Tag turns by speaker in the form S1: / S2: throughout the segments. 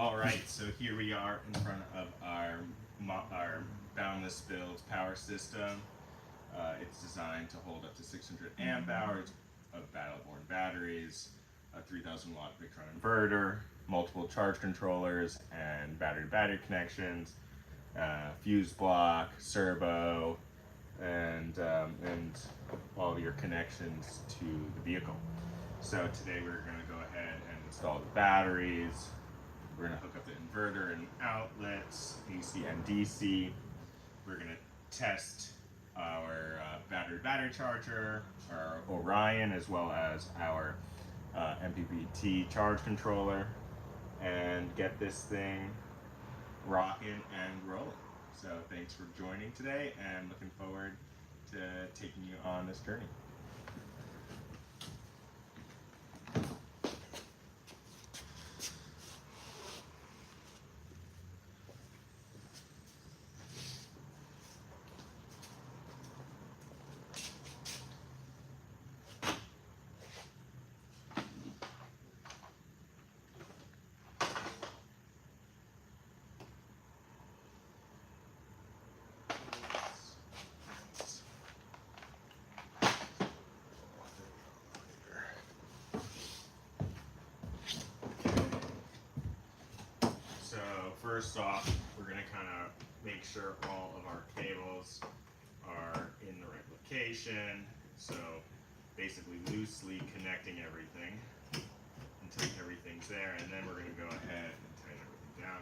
S1: All right, so here we are in front of our boundless build power system. It's designed to hold up to 600 amp hours of battle-borne batteries, a 3,000 watt Victron inverter, multiple charge controllers and battery-battery connections, fuse block, servo, and all your connections to the vehicle. So today we're going to go ahead and install the batteries. We're going to hook up the inverter and outlets, AC and DC. We're going to test our battery charger, our Orion, as well as our MPPT charge controller, and get this thing rocking and rolling. So thanks for joining today, and looking forward to taking you on this journey. So first off, we're going to kind of make sure all of our cables are in the right location. So basically loosely connecting everything until everything's there, and then we're going to go ahead and tighten everything down.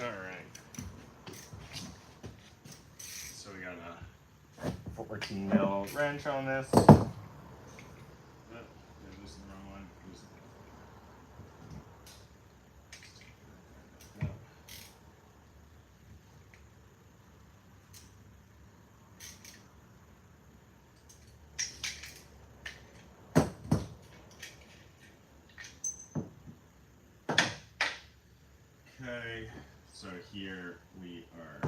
S1: Alright, so we got a 14 mil wrench on this. Oh, did I loosen the wrong one? Okay, so here we are.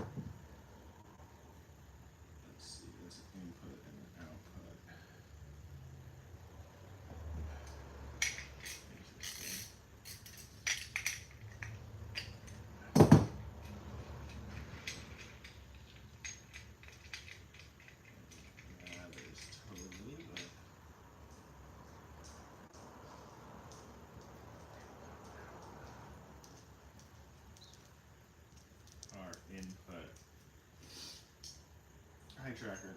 S1: Let's see, there's an input and an output. Interesting. There's totally, but our input eye tracker.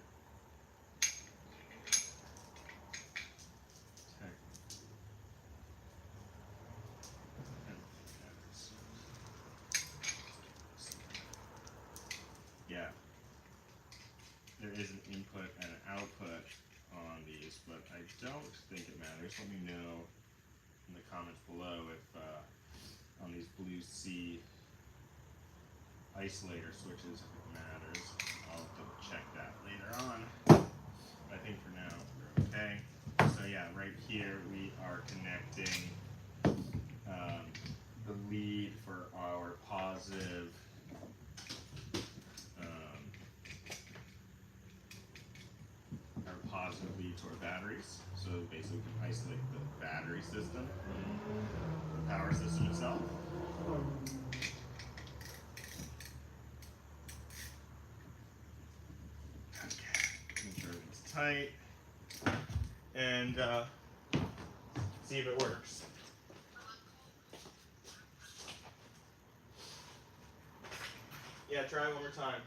S1: Yeah, there is an input and an output on these, but I don't think it matters. Let me know in the comments below if on these blue C isolator switches, if it matters. I'll double check that later on. But I think for now we're okay. So yeah, right here we are connecting the lead for our positive lead to our batteries. So basically we can isolate the battery system from the power system itself. tight and see if it works. Yeah, try it one more time.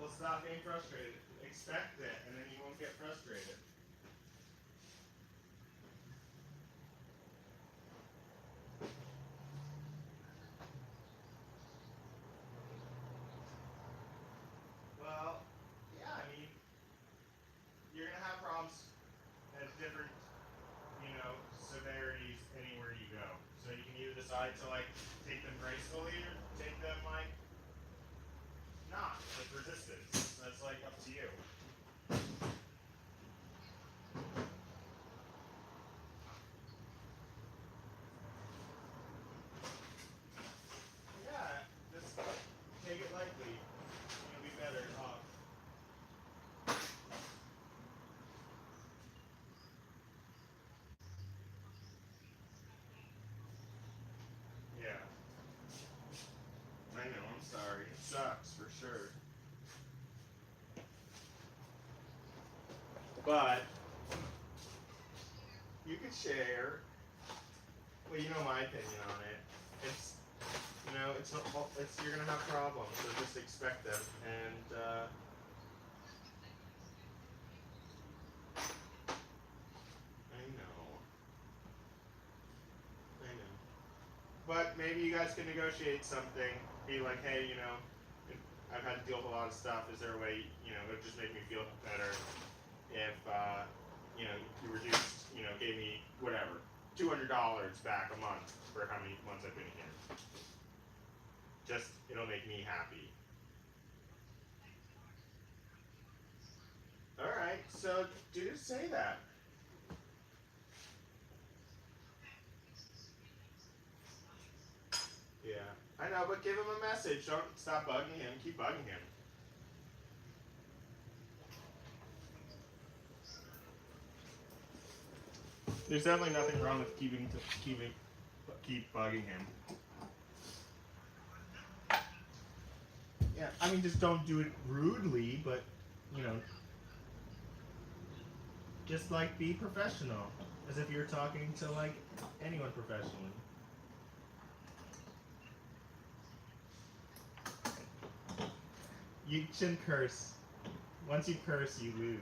S1: Well, stop getting frustrated. Expect it, and then you won't get frustrated. Well, yeah, I mean, you're gonna have problems at different, severities anywhere you go. So you can either decide to like take them gracefully or take them like not with resistance. That's like up to you. Yeah, just take it lightly. You'll be better off. Yeah. I know, I'm sorry. It sucks for sure. But you could share. Well, you know my opinion on it. It's it's you're gonna have problems, so just expect them. And I know. But maybe you guys can negotiate something. Be like, hey, I've had to deal with a lot of stuff. Is there a way, it would just make me feel better if, you reduced, gave me whatever, $200 back a month for how many months I've been here. Just, it'll make me happy. All right, so do say that. Yeah, I know, but give him a message. Don't stop bugging him. Keep bugging him. There's definitely nothing wrong with keep bugging him. Yeah, I mean, just don't do it rudely, but you know, just like be professional, as if you're talking to like anyone professionally. You shouldn't curse. Once you curse, you lose.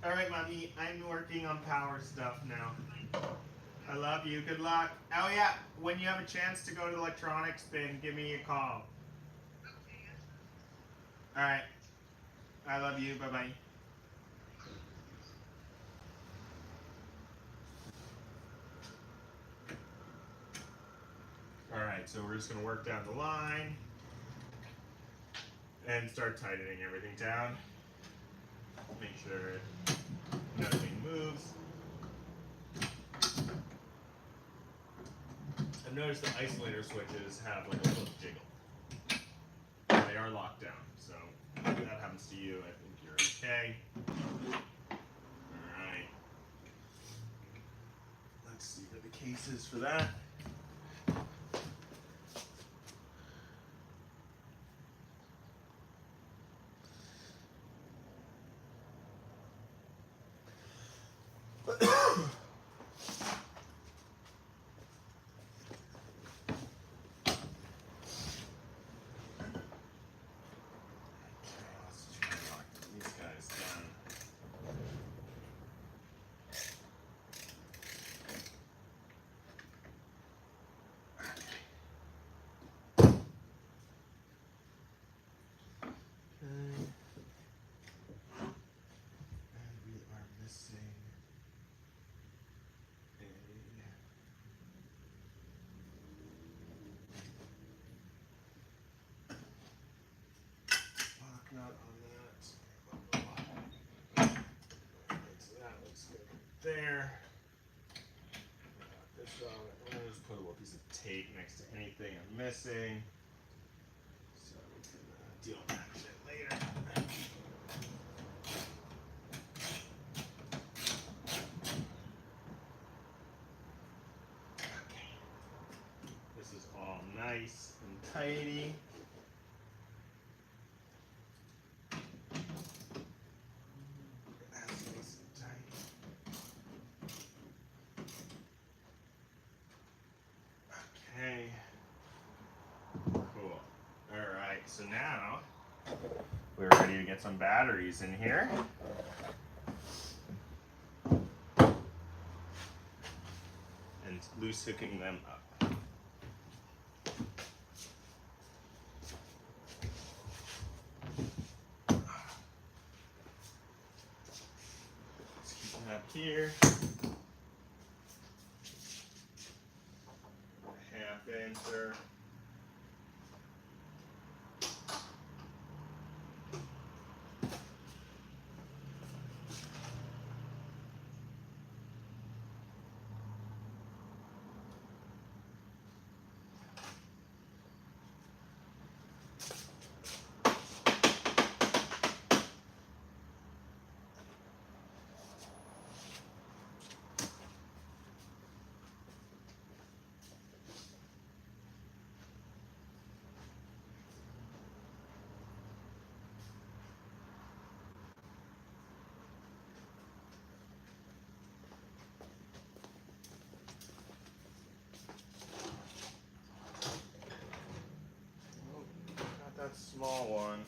S1: All right, mommy, I'm working on power stuff now. I love you. Good luck. Oh yeah, when you have a chance to go to the electronics bin, give me a call. All right. I love you. Bye bye. All right, so we're just gonna work down the line and start tightening everything down. Make sure nothing moves. I've noticed the isolator switches have like a little jiggle. They are locked down, so if that happens to you, I think you're okay. Alright. Let's see where the case is for that. Nut on that. So that looks good there. put a little piece of tape next to anything I'm missing, so we can deal with that shit later. Okay. This is all nice and tidy. That's nice and tidy. Okay. Cool. Alright, so now we're ready to get some batteries in here. And loose hooking them up. Let's keep them up here. Half incher. That small one.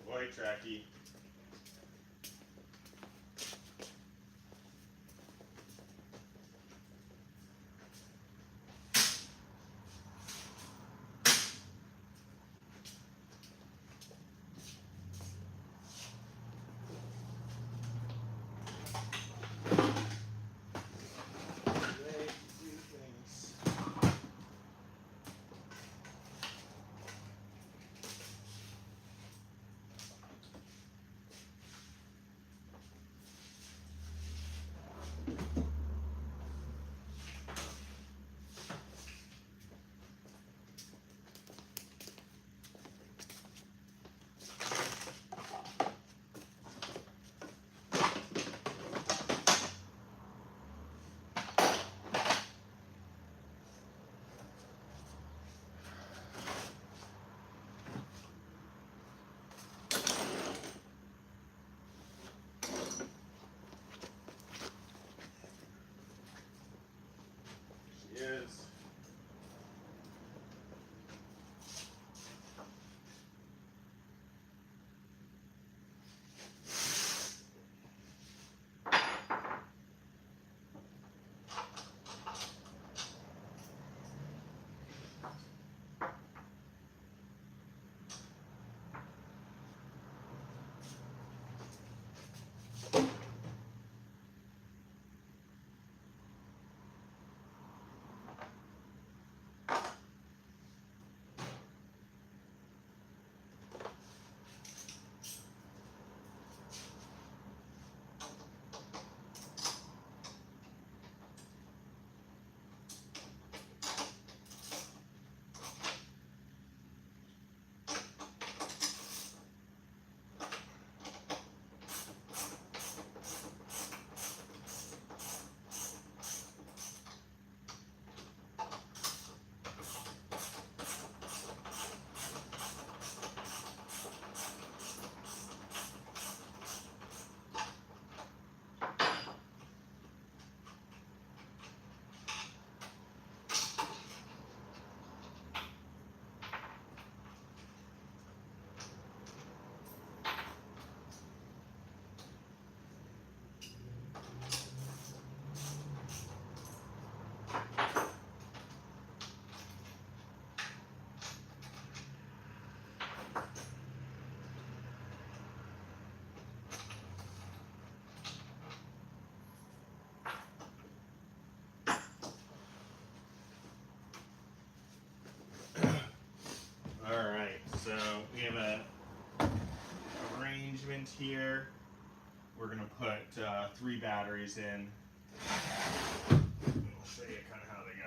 S1: Boy, tracky. end here, we're going to put 3 batteries in. I'll show you kind of how they go.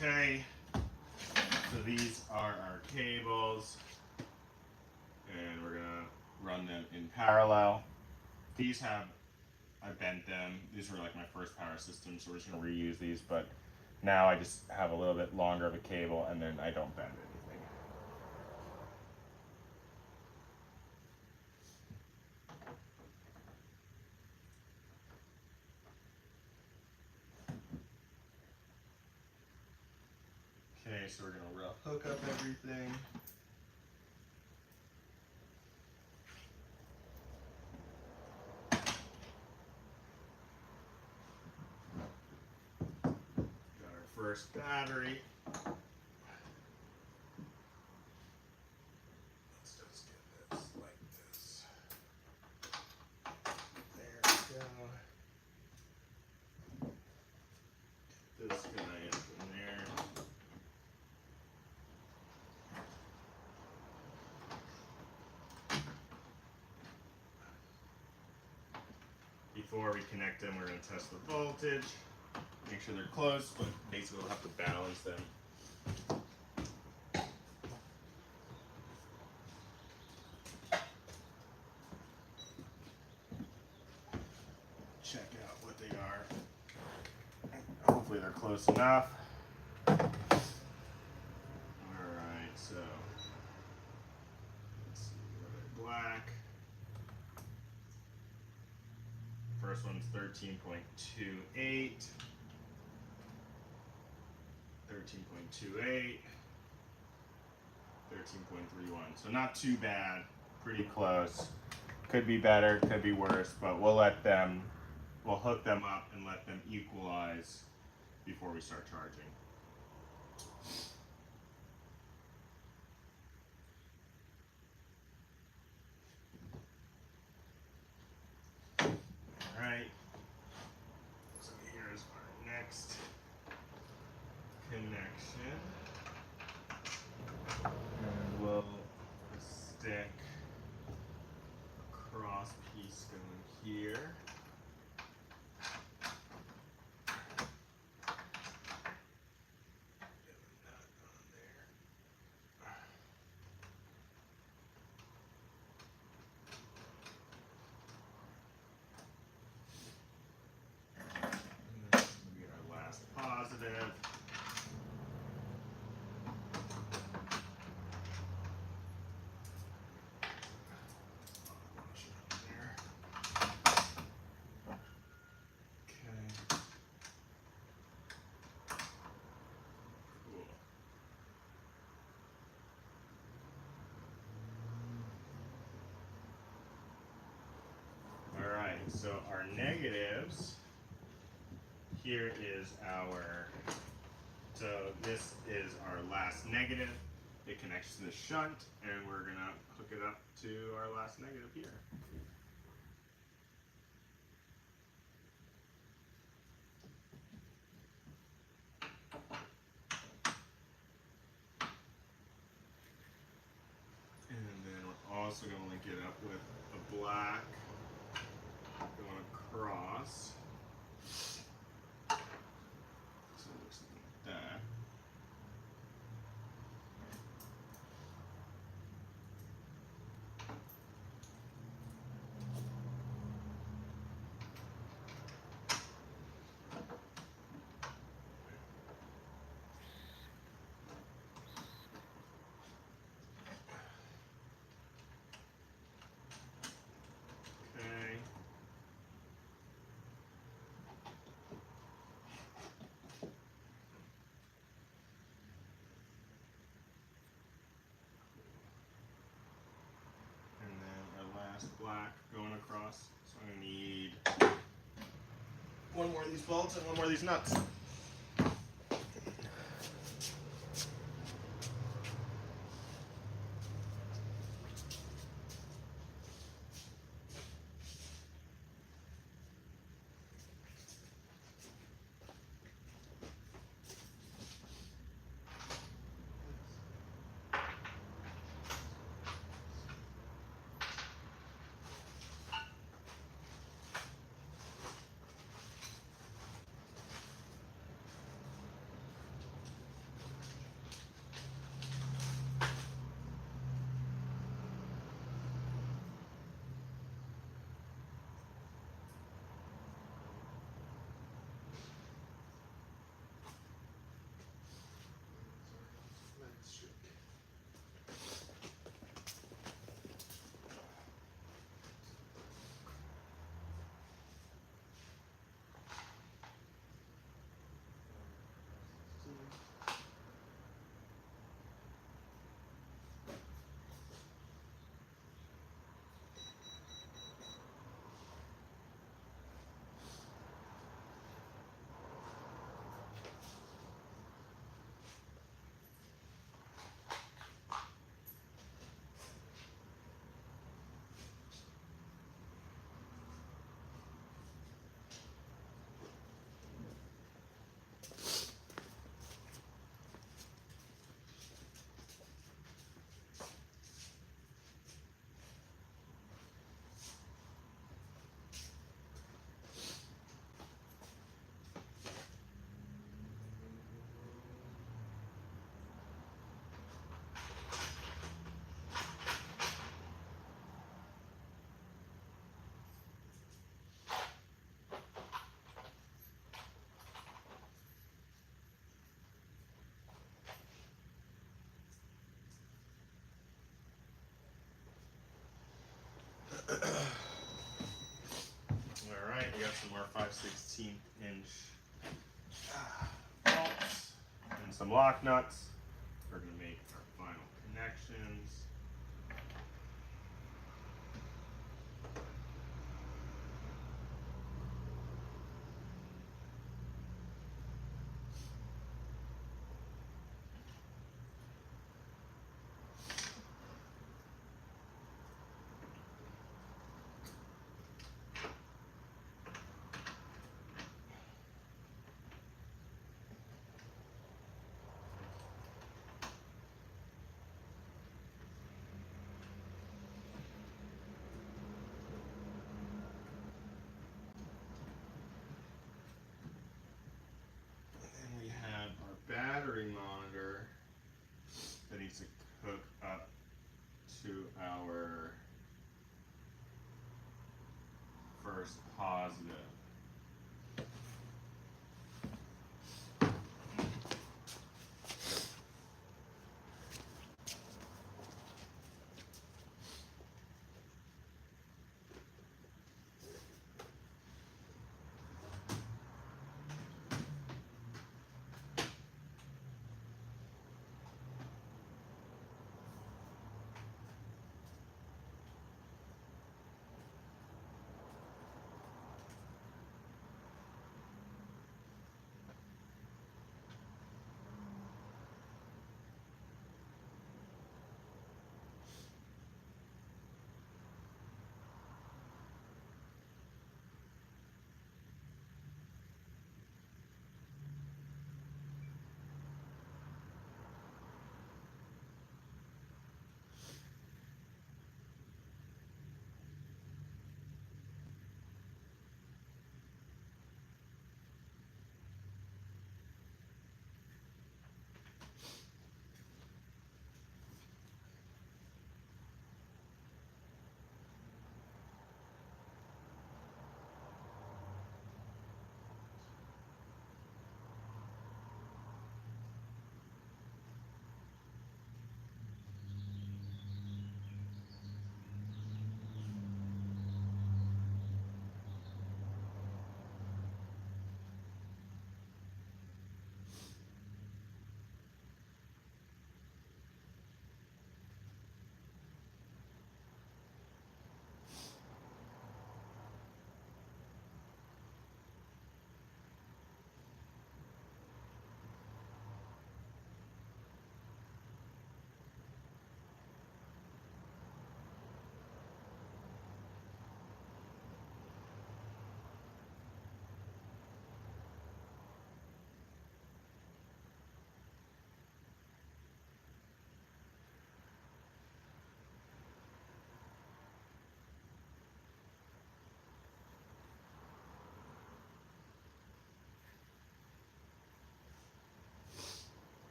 S1: Okay, so these are our cables, and we're gonna run them in parallel. These I bent them. These were like my first power system, so we're just gonna reuse these, but now I just have a little bit longer of a cable, and then I don't bend anything. Okay, so we're gonna rough hook up everything. Got our first battery. Let's just get this like this. There we go. Get this guy up in there. Before we connect them, we're going to test the voltage, make sure they're close, but basically we'll have to balance them. Check out what they are. Hopefully they're close enough. Alright, so let's see, we're black. First one's 13.28. 13.28. 13.31. So not too bad. Pretty close. Could be better, could be worse, but we'll hook them up and let them equalize before we start charging. Alright, so here's our next connection. And we'll stick a cross piece So our negatives, here is so this is our last negative. It connects to the shunt, and we're gonna hook it up to our last negative here. And then we're also going to link it up with a black going across. So it looks like that. Okay. And then our last black going across. So I'm going to need one more of these bolts and one more of these nuts. Alright, we got some more 5/16 inch bolts and some lock nuts. We're going to make our final connections. Battery monitor that needs to hook up to our first positive.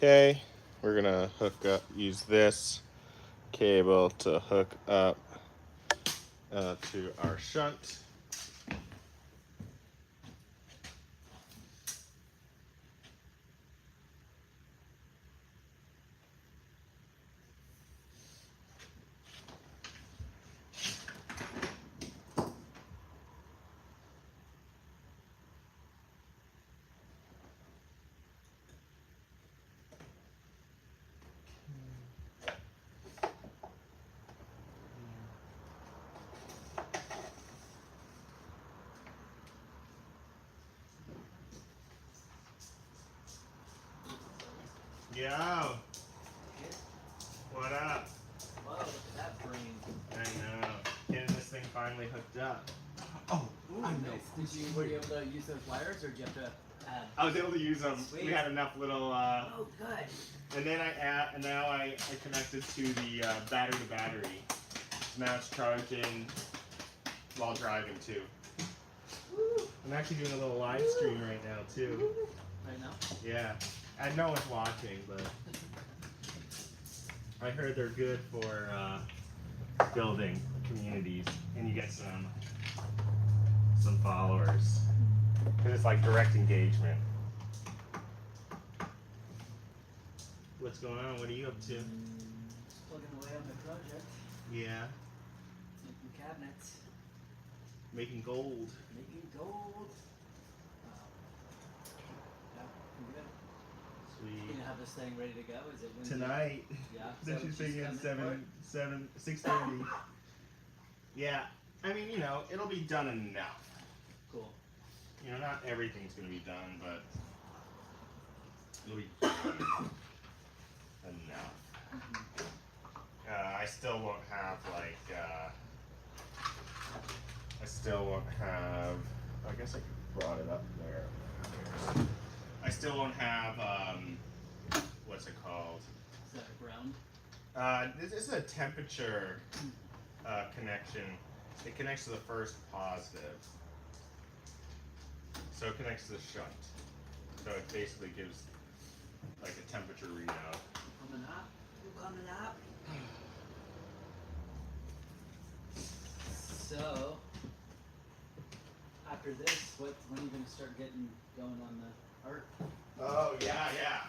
S1: Okay, we're gonna hook up, use this cable to hook up to our shunt. Yo, what up?
S2: Whoa, look at that brain.
S1: I know. Getting this thing finally hooked up. Oh,
S2: Ooh,
S1: I know.
S2: nice. Were you able to use those wires, or did you have to add?
S1: I was able to use them.
S2: Sweet.
S1: We had enough little.
S2: Oh, good.
S1: And then now I connected to the battery to battery. So now it's charging while driving too.
S2: Woo.
S1: I'm actually doing a little live stream right now too.
S2: Right now?
S1: Yeah, and no one's watching, but I heard they're good for building communities, and you get some followers because it's like direct engagement. What's going on? What are you up to?
S2: Just plugging away on my project.
S1: Yeah,
S2: Making cabinets.
S1: making gold.
S2: Making gold. Yeah, I'm good.
S1: Sweet.
S2: You gonna have this thing ready to go? Is it Wednesday?
S1: Tonight.
S2: Yeah.
S1: Then
S2: So
S1: she's
S2: she's
S1: thinking
S2: coming
S1: 6:30. Yeah, I mean, it'll be done enough.
S2: Cool.
S1: Not everything's gonna be done, but it'll be done enough. I still won't have I guess I brought it up there. I still won't have what's it called?
S2: Is that a ground?
S1: This is a temperature connection. It connects to the first positive. So it connects to the shunt. So it basically gives like a temperature readout.
S2: Coming up. You coming up? So, after this, when are you going to start getting going on the art?
S1: Oh yeah.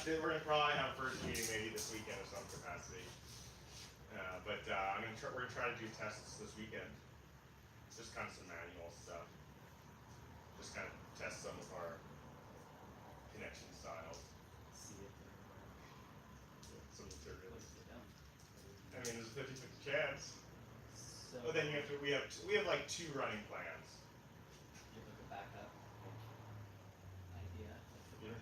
S1: We're gonna probably have a first meeting maybe this weekend of some capacity. But we're gonna try to do tests this weekend. Just kind of some manual stuff. Just kind of test some of our connection styles.
S2: See if
S1: Some materials.
S2: what's it down.
S1: I mean, there's a 50-50 chance.
S2: So,
S1: But then we have like 2 running plans.
S2: you look a backup idea.
S1: Yeah.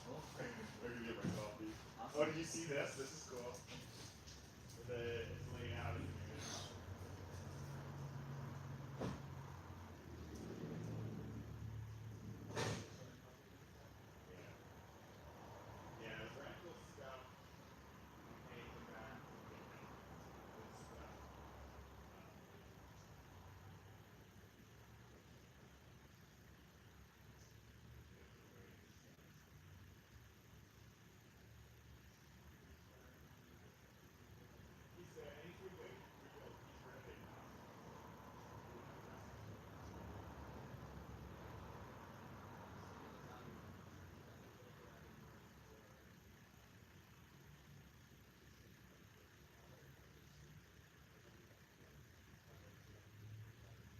S2: Cool.
S1: I can get my coffee.
S2: Awesome.
S1: Oh, did you see this? This is cool. It's laid out. Yeah, it's very cool stuff. Okay, come back. Good stuff. He's pretty good. He's terrific.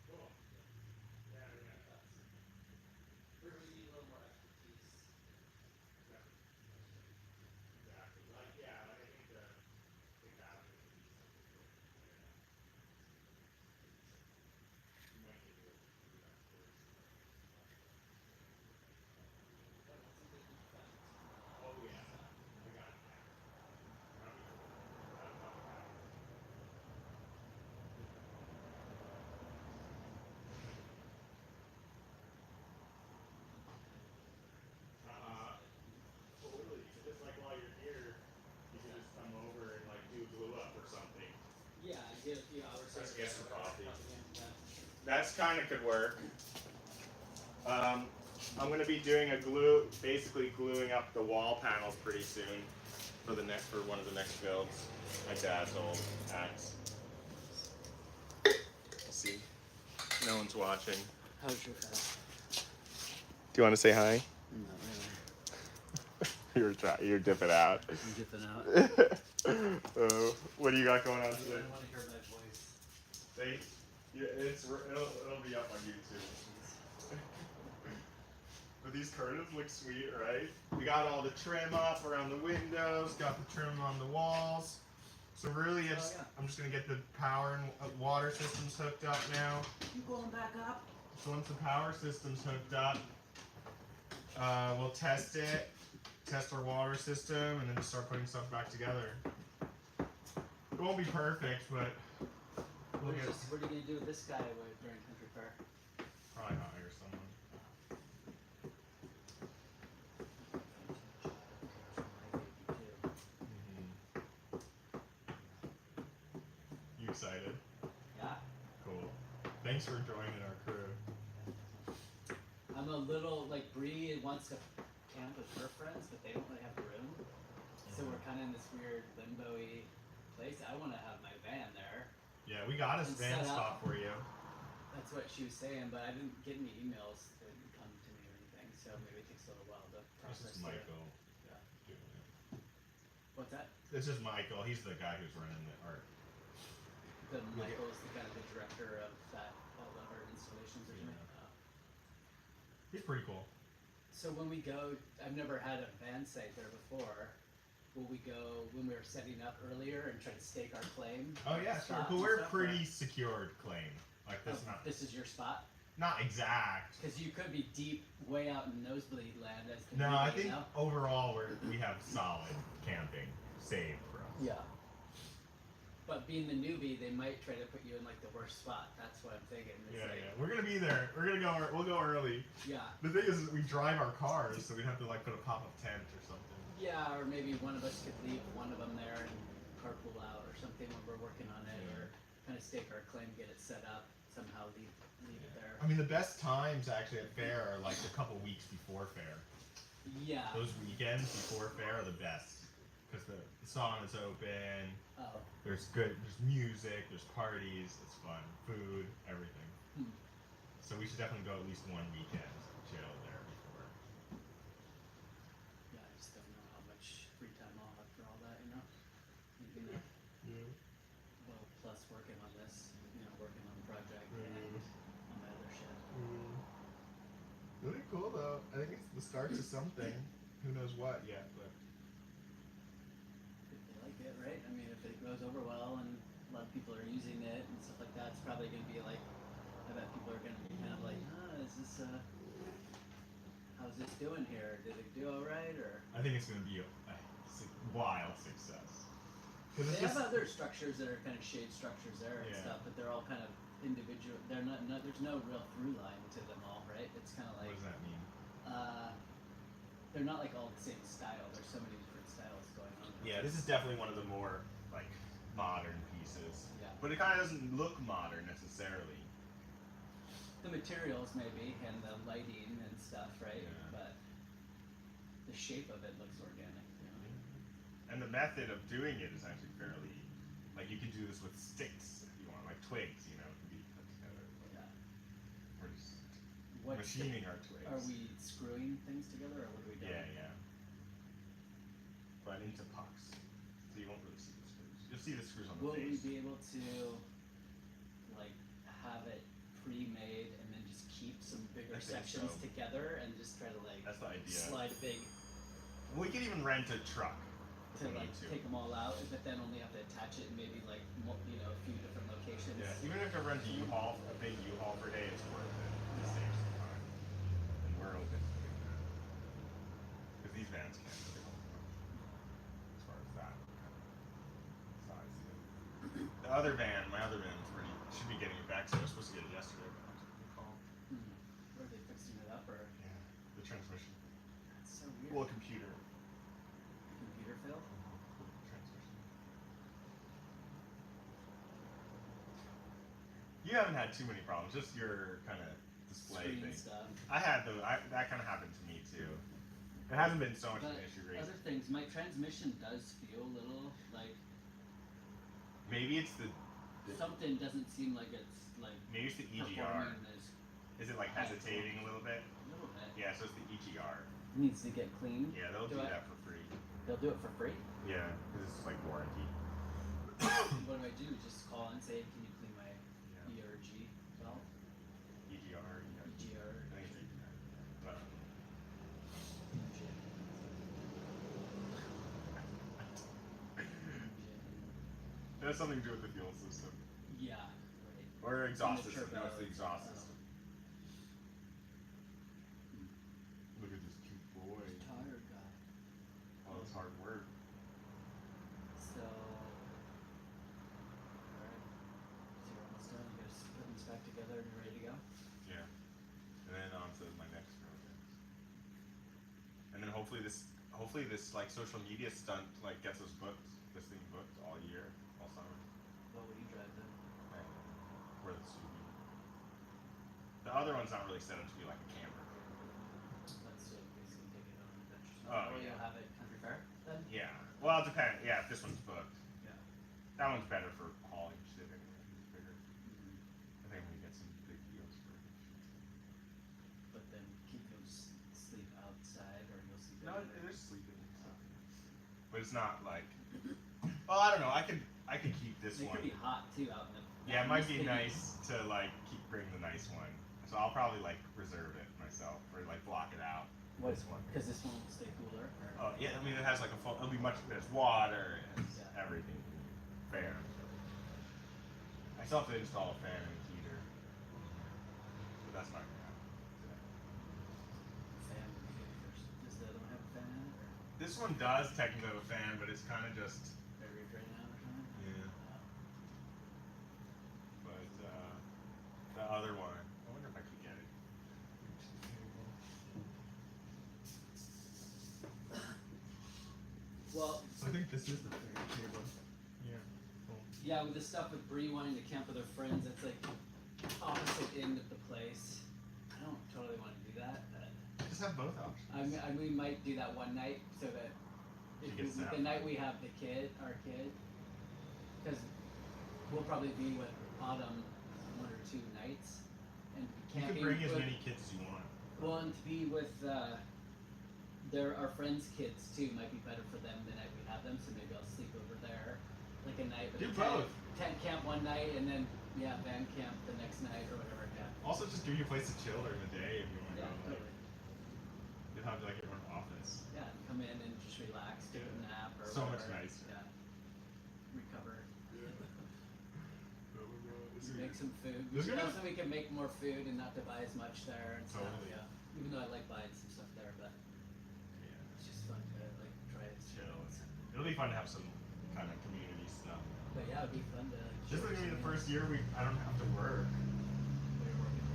S1: Cool. Yeah.
S2: We're going to need a little more expertise.
S1: Exactly. Like I think the cabin is a decent. You might need to do that first. Oh yeah. I got it. That'd be cool. That'd probably happen. Totally. Just like while you're here, you can just come over and like do a glue up or something.
S2: Yeah, I did a few hours.
S1: Let's get some coffee.
S2: Yeah.
S1: That's kind of could work. I'm gonna be doing basically gluing up the wall panels pretty soon for one of the next builds. My dad's old axe. See, no one's watching.
S3: How's your fast?
S1: Do you want to say hi?
S3: Not really.
S1: You're dipping out.
S3: I'm dipping out.
S1: What do you got going on
S3: I
S1: today?
S3: don't want to hear my voice.
S1: It'll be up on YouTube. But these curtains look sweet, right? We got all the trim up around the windows, got the trim on the walls. So really, I'm just gonna get the power and water systems hooked up now.
S3: You going back up?
S1: So once the power system's hooked up, we'll test it, test our water system, and then just start putting stuff back together. It won't be perfect, but we'll get.
S3: What are you gonna do with this guy during country fair?
S1: Probably hire someone. You excited?
S3: Yeah.
S1: Cool. Thanks for joining our crew.
S3: I'm a little like Bree wants to camp with her friends, but they don't really have room. So we're kind of in this weird limbo-y place. I want to have my van there.
S1: Yeah, we got a
S3: And
S1: van
S3: set up.
S1: spot for you.
S3: That's what she was saying, but I didn't get any emails that didn't come to me or anything. So maybe it takes a little while to
S1: This
S3: process.
S1: is Michael.
S3: Yeah.
S1: Doing it.
S3: What's that?
S1: This is Michael. He's the guy who's running the art.
S3: The Michael is the kind of the director of that all of our installations or something.
S1: Yeah. He's pretty cool.
S3: So when we go, I've never had a van site there before. Will we go when we were setting up earlier and try to stake our claim?
S1: Oh yeah, sure.
S3: spots
S1: But
S3: and
S1: we're
S3: stuff,
S1: pretty
S3: or-
S1: secured claim. Like this,
S3: Oh, this is your spot?
S1: not exact.
S3: Because you could be deep, way out in nosebleed land as the
S1: No,
S3: newbie,
S1: I
S3: you
S1: think
S3: know?
S1: overall we have solid camping saved for us.
S3: Yeah. But being the newbie, they might try to put you in like the worst spot. That's what I'm thinking. It's
S1: Yeah,
S3: like,
S1: yeah. We're gonna be there. We're gonna go. We'll go early.
S3: yeah.
S1: The thing is, we drive our cars, so we'd have to like put a pop-up tent or something.
S3: Yeah, or maybe one of us could leave one of them there and carpool out or something when we're working on it,
S1: Yeah.
S3: or kind of stake our claim, get it set up, somehow leave it there.
S1: I mean, the best times actually at fair are like a couple weeks before fair.
S3: Yeah.
S1: Those weekends before fair are the best because the sauna is open.
S3: Oh.
S1: There's music, there's parties, it's fun, food, everything.
S3: Hmm.
S1: So we should definitely go at least one weekend chill there before.
S3: Yeah, I just don't know how much free time I'll have for all that, you know? You know,
S1: Yeah.
S3: well, plus working on this, working on the project
S1: Mhm.
S3: and on my other shit.
S1: Really cool though. I think it's the start to something. Who knows what yet, but
S3: If they like it, right? I mean, if it goes over well and a lot of people are using it and stuff like that, it's probably going to be like, I bet people are going to be kind of like, how's this doing here? Did it do alright? Or
S1: I think it's going to be a wild success. Because
S3: they have other structures that are kind of shade structures there and
S1: Yeah.
S3: stuff, but they're all kind of individual. They're not, there's no real through line to them all, right? It's kind of
S1: What
S3: like,
S1: does that mean?
S3: they're not like all the same style. There's so many different styles going on.
S1: Yeah, this is definitely one of the more like modern pieces.
S3: Yeah.
S1: But it kind of doesn't look modern necessarily.
S3: The materials maybe and the lighting and stuff, right?
S1: Yeah.
S3: But the shape of it looks organic.
S1: And the method of doing it is actually fairly, like you can do this with sticks if you want, like twigs, it can be put together. But
S3: Yeah.
S1: we're just
S3: What
S1: machining our twigs.
S3: Are we screwing things together, or what are we doing?
S1: Yeah. But into pucks, so you won't really see the screws. You'll see the screws on the
S3: Will we
S1: face.
S3: be able to like have it pre-made and then just keep some bigger
S1: I think
S3: sections
S1: so.
S3: together and just try to like
S1: That's the idea.
S3: slide a big
S1: We could even rent a truck if
S3: to
S1: we
S3: like
S1: need to.
S3: take them all out, but then only have to attach it in maybe like a few different locations.
S1: Yeah, even if I rent a U-Haul, a big U-Haul per day, it's worth it. It saves some time. And we're open to doing that. Because these vans can't really hold much. As far as that kind of size goes. The other van, my other van, should be getting it back. So I was supposed to get it yesterday, but I took the call.
S3: Are they fixing it up or?
S1: Yeah, the transmission.
S3: That's so weird.
S1: Well, computer.
S3: Computer failed?
S1: Transmission. You haven't had too many problems, just your kind of display
S3: screen
S1: thing.
S3: stuff.
S1: I had that kind of happened to me too. It hasn't been so much
S3: But
S1: of an issue recently.
S3: other things, my transmission does feel a little like
S1: Maybe it's the
S3: something doesn't seem like it's like
S1: maybe it's the EGR.
S3: performing as
S1: Is it like hesitating a little bit?
S3: a little bit.
S1: Yeah, so it's the EGR.
S3: Needs to get cleaned.
S1: Yeah, they'll do that for free.
S3: They'll do it for free.
S1: Yeah, because it's like warranty.
S3: What do I do? Just call and say, can you clean my
S1: Yeah.
S3: ERG valve?
S1: EGR. Yeah.
S3: EGR.
S1: I think it's EGR. But, it has something to do with the fuel system.
S3: Yeah. Right.
S1: Or exhaust
S3: And the
S1: system. No, it's the
S3: turbo.
S1: exhaust system. Look at this cute boy.
S3: Tired guy.
S1: All this hard work.
S3: So. Alright. So you're almost done. You guys putting this back together and you're ready to go?
S1: Yeah. And then on to my next project. And then hopefully this like social media stunt like gets us booked, this thing booked all year, all summer.
S3: What would you drive then?
S1: And we're the Subi. The other one's not really set up to be like a camper.
S3: Let's still basically take it on an adventure. So
S1: Oh,
S3: or
S1: yeah.
S3: you'll have it country fair then?
S1: Yeah. Well, it depends. Yeah, if this one's booked.
S3: Yeah.
S1: That one's better for hauling shit anyway. It's bigger.
S3: Mm-hmm.
S1: I think we get some big deals for it.
S3: But then keep them sleep outside or you'll sleep
S1: No,
S3: in
S1: it is sleeping and stuff. But it's not like. Well, I don't know. I could keep this
S3: It
S1: one.
S3: could be hot too out in the.
S1: Yeah, it
S3: out in
S1: might
S3: the
S1: be
S3: city.
S1: nice to like bring the nice one. So I'll probably like reserve it myself or like block it out.
S3: What?
S1: This one.
S3: Because this one will stay cooler. Or?
S1: Oh yeah, I mean it has like a full. It'll be much. There's water. And
S3: Yeah.
S1: everything. Fair. I still have to install a fan and a heater. But that's not gonna happen today.
S3: Fan would be good first. Does the other one have a fan in it or
S1: This one does technically have a fan, but it's kind of just.
S3: very right now or something?
S1: Yeah. But the other one, I wonder if I could get it.
S3: Well,
S1: I think this is the thing table. Yeah. Cool.
S3: yeah, with the stuff with Bree wanting to camp with her friends, it's like opposite end of the place. I don't totally want to do that, but
S1: Just have both options.
S3: we might do that one night so that
S1: She
S3: if
S1: gets to have
S3: the night we have our kid, because we'll probably be with Autumn 1 or 2 nights, and
S1: You
S3: camping.
S1: can bring as
S3: with-
S1: many kids as you want.
S3: Well, and to be with our friends' kids too might be better for them the night we have them. So maybe I'll sleep over there, like a night.
S1: Do
S3: a
S1: both.
S3: Tent camp one night, and then van camp the next night or whatever. Yeah.
S1: Also, just give you a place to chill during the day if you want to
S3: Yeah,
S1: go. Like,
S3: totally.
S1: you'll have like your own office.
S3: Yeah, come in and just relax, take a nap or
S1: So much
S3: whatever.
S1: nicer.
S3: Yeah. Recover.
S1: Oh my God,
S3: Make some food.
S1: This is gonna-
S3: Also, we can make more food and not to buy as much there and stuff.
S1: Totally.
S3: Yeah. Even though I like buying some stuff there, but
S1: Yeah.
S3: it's just fun to like try it.
S1: Chill. It'll be fun to have some kind of community stuff.
S3: But yeah, it'd be fun to.
S1: This is
S3: share
S1: gonna be the
S3: some
S1: first year I don't have to work.
S3: We're working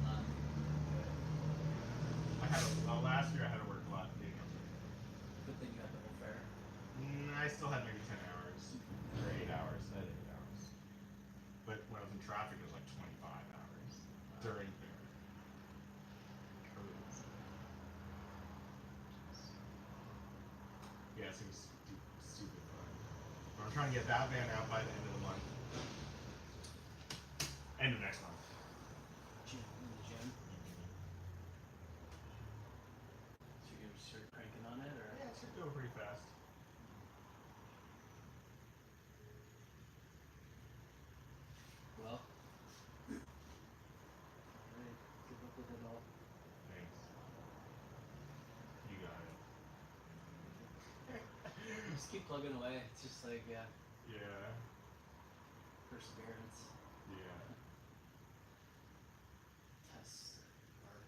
S3: a lot.
S1: Last year I had to work a lot. You know.
S3: Good thing you got the whole fair.
S1: I still had maybe 10 hours or 8 hours. I had 8 hours. But when I was in traffic, it was like 25 hours during fair. Crazy. Yeah, it seems stupid fun. But I'm trying to get that van out by the end of the month. End of next month.
S3: Gym in the gym. So you're gonna start cranking on it, or?
S1: Yeah, it should go pretty fast.
S3: Well. Alright, good luck with it all.
S1: Thanks. You got it.
S3: Just keep plugging away. It's just like, yeah,
S1: Yeah.
S3: perseverance.
S1: Yeah.
S3: Tests are,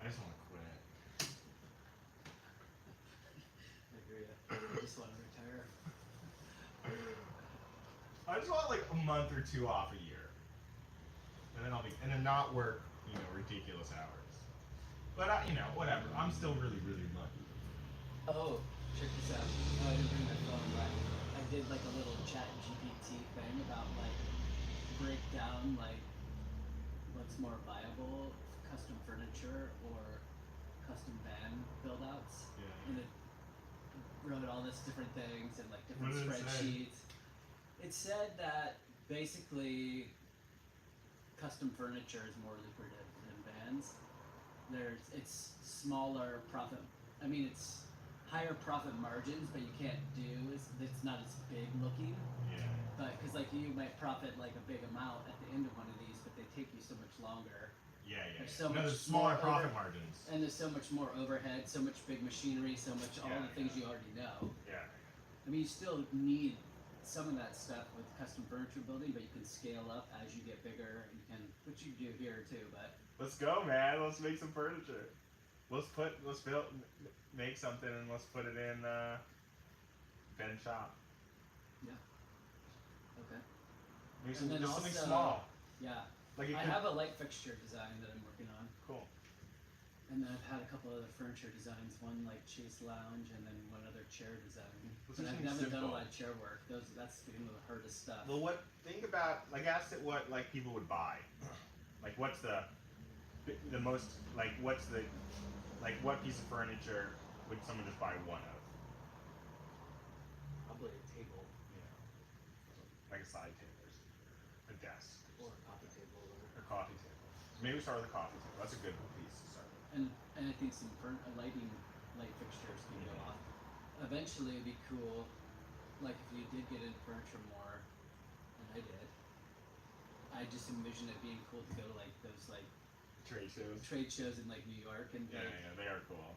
S1: I just want to quit.
S3: I hear ya. I just want to retire.
S1: I just want like a month or 2 off a year, and then not work, ridiculous hours. But whatever. I'm still really, really lucky.
S3: Oh, check this out. Oh, I didn't bring my phone, but I did like a little chat GPT thing about like break down like what's more viable, custom furniture or custom van build outs.
S1: Yeah.
S3: And it wrote all this different things and like different
S1: What did it say?
S3: spreadsheets. It said that basically custom furniture is more lucrative than vans. It's smaller profit. I mean, it's higher profit margins, but you can't do it's not as big looking.
S1: Yeah.
S3: But because like you might profit like a big amount at the end of one of these, but they take you so much longer.
S1: Yeah.
S3: There's
S1: Yeah.
S3: so
S1: No,
S3: much
S1: there's smaller
S3: more
S1: profit
S3: over-
S1: margins.
S3: And there's so much more overhead, so much big machinery, so much all
S1: Yeah,
S3: the things
S1: yeah.
S3: you already know.
S1: Yeah.
S3: I mean, you still need some of that stuff with custom furniture building, but you can scale up as you get bigger. And you can, which you do here too. But
S1: Let's go, man. Let's make some furniture. Let's make something and let's put it in Ben shop.
S3: okay,
S1: Maybe
S3: And then
S1: just something
S3: also-
S1: small.
S3: yeah,
S1: Like it
S3: I
S1: could,
S3: have a light fixture design that I'm working on,
S1: cool.
S3: and then I've had a couple other furniture designs. One like Chase Lounge, and then one other chair design.
S1: Let's
S3: But
S1: do
S3: I've
S1: something
S3: never done a
S1: simple.
S3: lot of chair work. That's been the hardest stuff.
S1: Well, think about ask it what like people would buy. Like what's the most what piece of furniture would someone just buy one of?
S3: Probably a table
S1: Like a side table or something, a desk
S3: or a coffee table.
S1: or a coffee table. So maybe we start with a coffee table. That's a good piece to start with.
S3: And I think some light fixtures can go off. Eventually, it'd be cool, like if you did get into furniture more, and I did. I just envision it being cool to go to like those like
S1: Trade shows.
S3: trade shows in like New York and
S1: Yeah,
S3: like
S1: yeah, they are cool.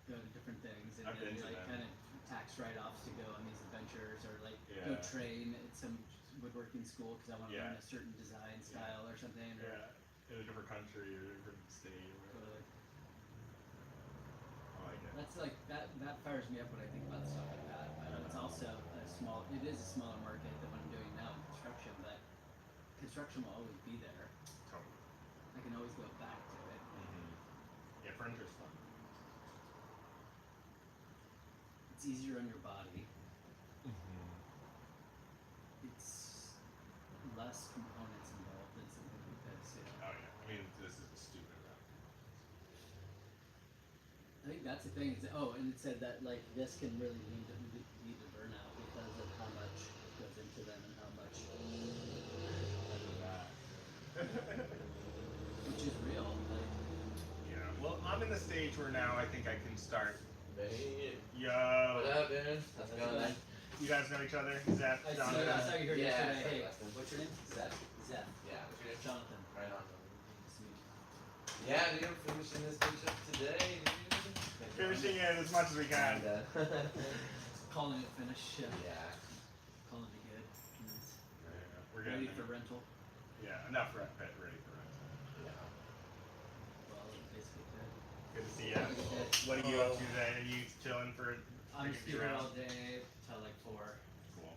S3: go to different things and
S1: I've
S3: then
S1: been to
S3: like
S1: them.
S3: kind of tax write-offs to go on these adventures or like go
S1: Yeah.
S3: train at some woodworking school because I want to
S1: Yeah.
S3: learn a certain design style or something. Or,
S1: Yeah, in a different country or a different state or whatever.
S3: Totally.
S1: I like it.
S3: That's like that fires me up when I think about stuff like that. But it's also it is a smaller market than what I'm doing now in construction, but construction will always be there.
S1: Totally.
S3: I can always go back to it.
S1: Yeah, furniture's fun.
S3: It's easier on your body. It's less components involved than something like this. You know?
S1: Oh yeah. I mean, this is stupid.
S3: I think that's the thing. And it said that like this can really lead to burnout because of how much goes into them and how much, which is real. Like,
S1: Yeah. Well, I'm in the stage where now I think I can start.
S4: Hey,
S1: Yo.
S4: what up, dude? How's it going?
S3: That's
S1: You guys know each other? Zeph,
S3: I
S1: Jonathan.
S3: saw you here
S4: Yeah,
S3: yesterday.
S4: I saw
S3: Hey,
S4: you last time.
S3: what's your name?
S4: Seth.
S3: Zeph.
S4: Yeah, what's your name?
S3: Jonathan.
S4: Right on.
S3: Nice to meet you.
S4: Yeah, dude, I'm finishing this bitch up today, dude.
S1: Finishing it as much as we can.
S4: Kinda.
S3: Calling it finished.
S4: Yeah.
S3: Calling it good. Nice.
S1: We're
S3: Ready
S1: getting
S3: for rental.
S1: Yeah, enough for pet ready for it.
S4: Yeah.
S3: Well, basically good.
S1: Good to see ya. What are you up to today? Are you chilling for?
S3: I'm just
S1: taking
S3: here
S1: you
S3: all
S1: around?
S3: day till like 4.
S1: Cool.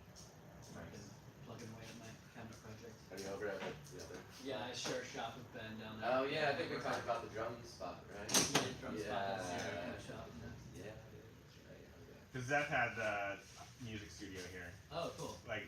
S3: Plugging away at my cabinet project.
S4: Are you over at the other?
S3: Yeah, I share a shop with Ben down there.
S4: Oh yeah, I think we talked about the drum spot, right?
S3: Yeah, drum spot. That's
S4: Yeah.
S3: the kind of shop.
S4: Yeah, dude, that's right. Okay.
S1: Because Zeph had the music studio here,
S3: Oh, cool.
S1: like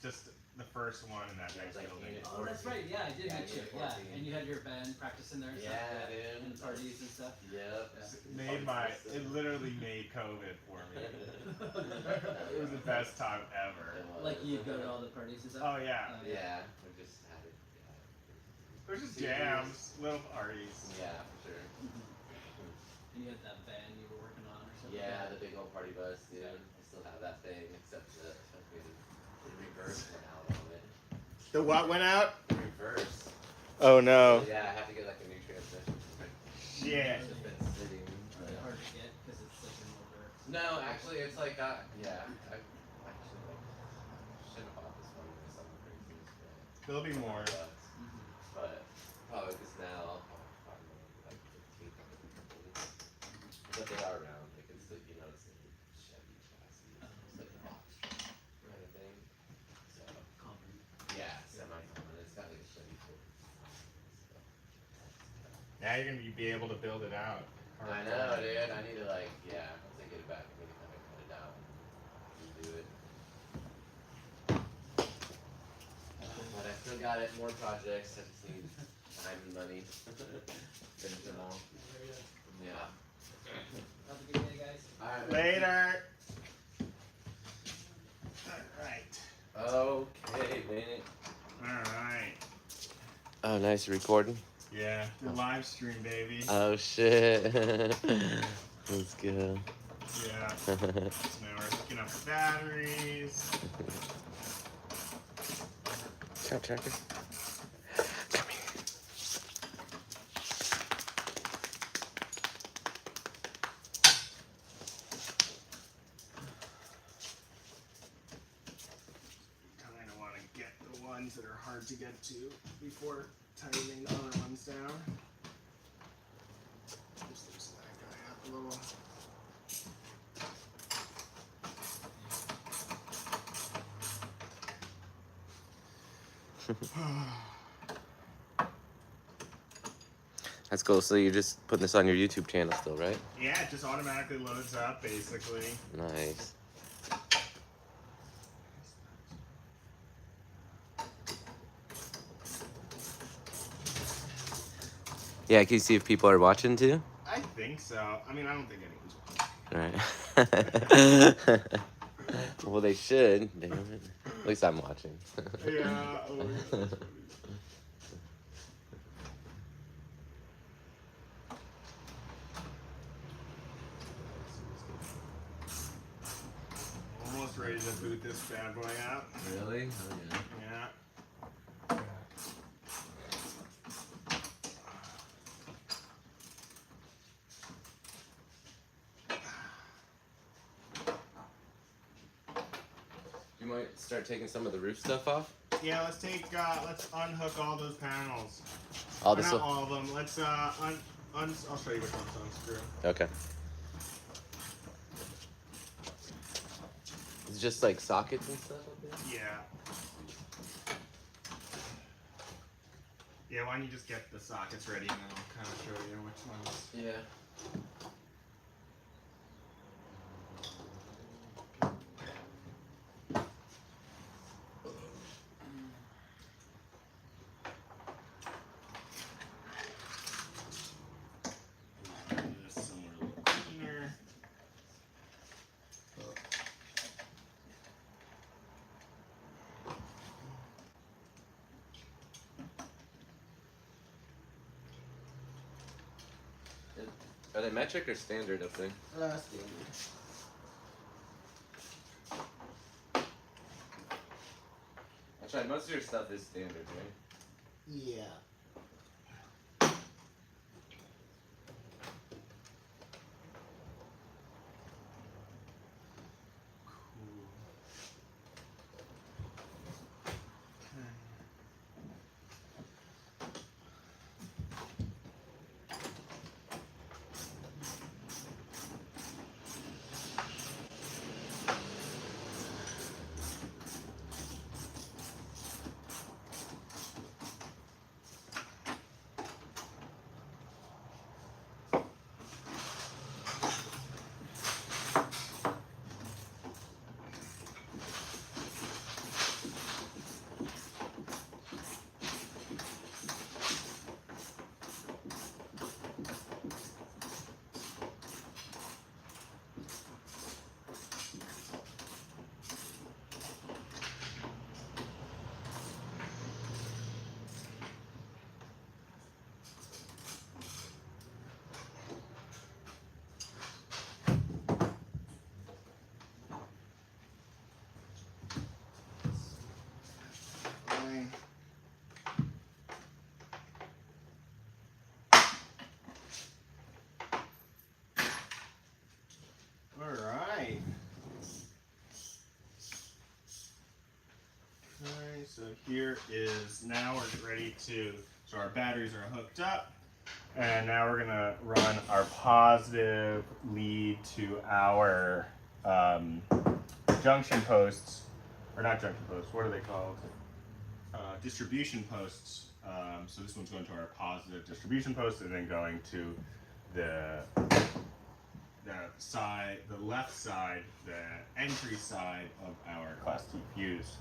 S1: just the first one in that
S4: Yeah,
S1: nice
S4: it's like
S1: building.
S4: unit
S3: Oh, that's right. Yeah, I did
S4: Yeah,
S3: meet you.
S4: unit
S3: Yeah,
S4: 14.
S3: and you had your band practicing there. And
S4: Yeah,
S3: stuff,
S4: dude.
S3: and parties and stuff.
S4: Yep.
S1: Made it literally made COVID for me. It was the best time ever.
S3: Like you go to all the parties and stuff.
S1: Oh yeah,
S4: Yeah, we just had it.
S1: there's just jams, little parties.
S4: Yeah, for sure.
S3: Mhm. And you had that band you were working on or something.
S4: Yeah, the big old party bus, dude. I still have that thing, except the reverse went out on it.
S1: The what went out?
S4: Reverse.
S1: Oh
S4: So, yeah, I have to get like a new transmission.
S1: Yeah.
S4: It's just been sitting.
S3: Is it hard to get because it's like an older.
S4: No, actually, it's like, yeah. I actually like should have bought this one or something crazy.
S1: There'll be more.
S4: But probably because now I'll probably like 15 but they are round. Like it's like, you know, it's like a Chevy chassis. It's like a box kind of thing. So
S3: Common.
S4: yeah, semi-common. It's got like a Chevy Ford. So,
S1: Now you're gonna be able to build it out.
S4: I know, dude. I need to like, yeah. Once I get it back, I need to kind of cut it out and do it. But I Still got it. More projects. I just need time and money. Finish them all. Yeah.
S3: Have a good day, guys.
S4: Alright.
S1: Later. Alright.
S4: Okay, man.
S1: Alright.
S4: Oh, nice. You recording?
S1: Yeah, the live stream, baby.
S4: Oh, shit. Let's go.
S1: Yeah. So now we're hooking up the batteries.
S4: Ciao, Tracker. Come here.
S1: Kind of want to get the ones that are hard to get to before tightening the other ones down. Just loosen that guy up a little.
S4: That's cool. So you're just putting this on your YouTube channel still, right?
S1: Yeah, it just automatically loads up, basically.
S4: Nice. Yeah, can you see if people are watching too?
S1: I think so. I mean, I don't think anyone's watching.
S4: Right. Well, they should. Damn it. At least I'm watching.
S1: Yeah. Oh, yeah. Almost ready to boot this bad boy up.
S4: Really? Oh, yeah.
S1: Yeah.
S4: You might start taking some of the roof stuff off?
S1: Yeah, let's unhook all those panels.
S4: All
S1: Or
S4: the
S1: not
S4: stuff?
S1: all of them. Let's I'll show you which ones to unscrew.
S4: Okay. It's just like sockets and stuff up there?
S1: Yeah. Yeah, why don't you just get the sockets ready and then I'll kind of show you which ones.
S4: Yeah.
S1: This somewhere a little cleaner.
S4: Are they metric or standard up there?
S1: Standard.
S4: That's right, most of your stuff is standard, right?
S1: Yeah. Cool. Fine. All right. Okay, so here is now we're ready to. So our batteries are hooked up, and now we're gonna run our positive lead to our junction posts, or not junction posts. What are they called? Distribution posts. So this one's going to our positive distribution post, and then going to the side, the left side, the entry side of our Class T fuse.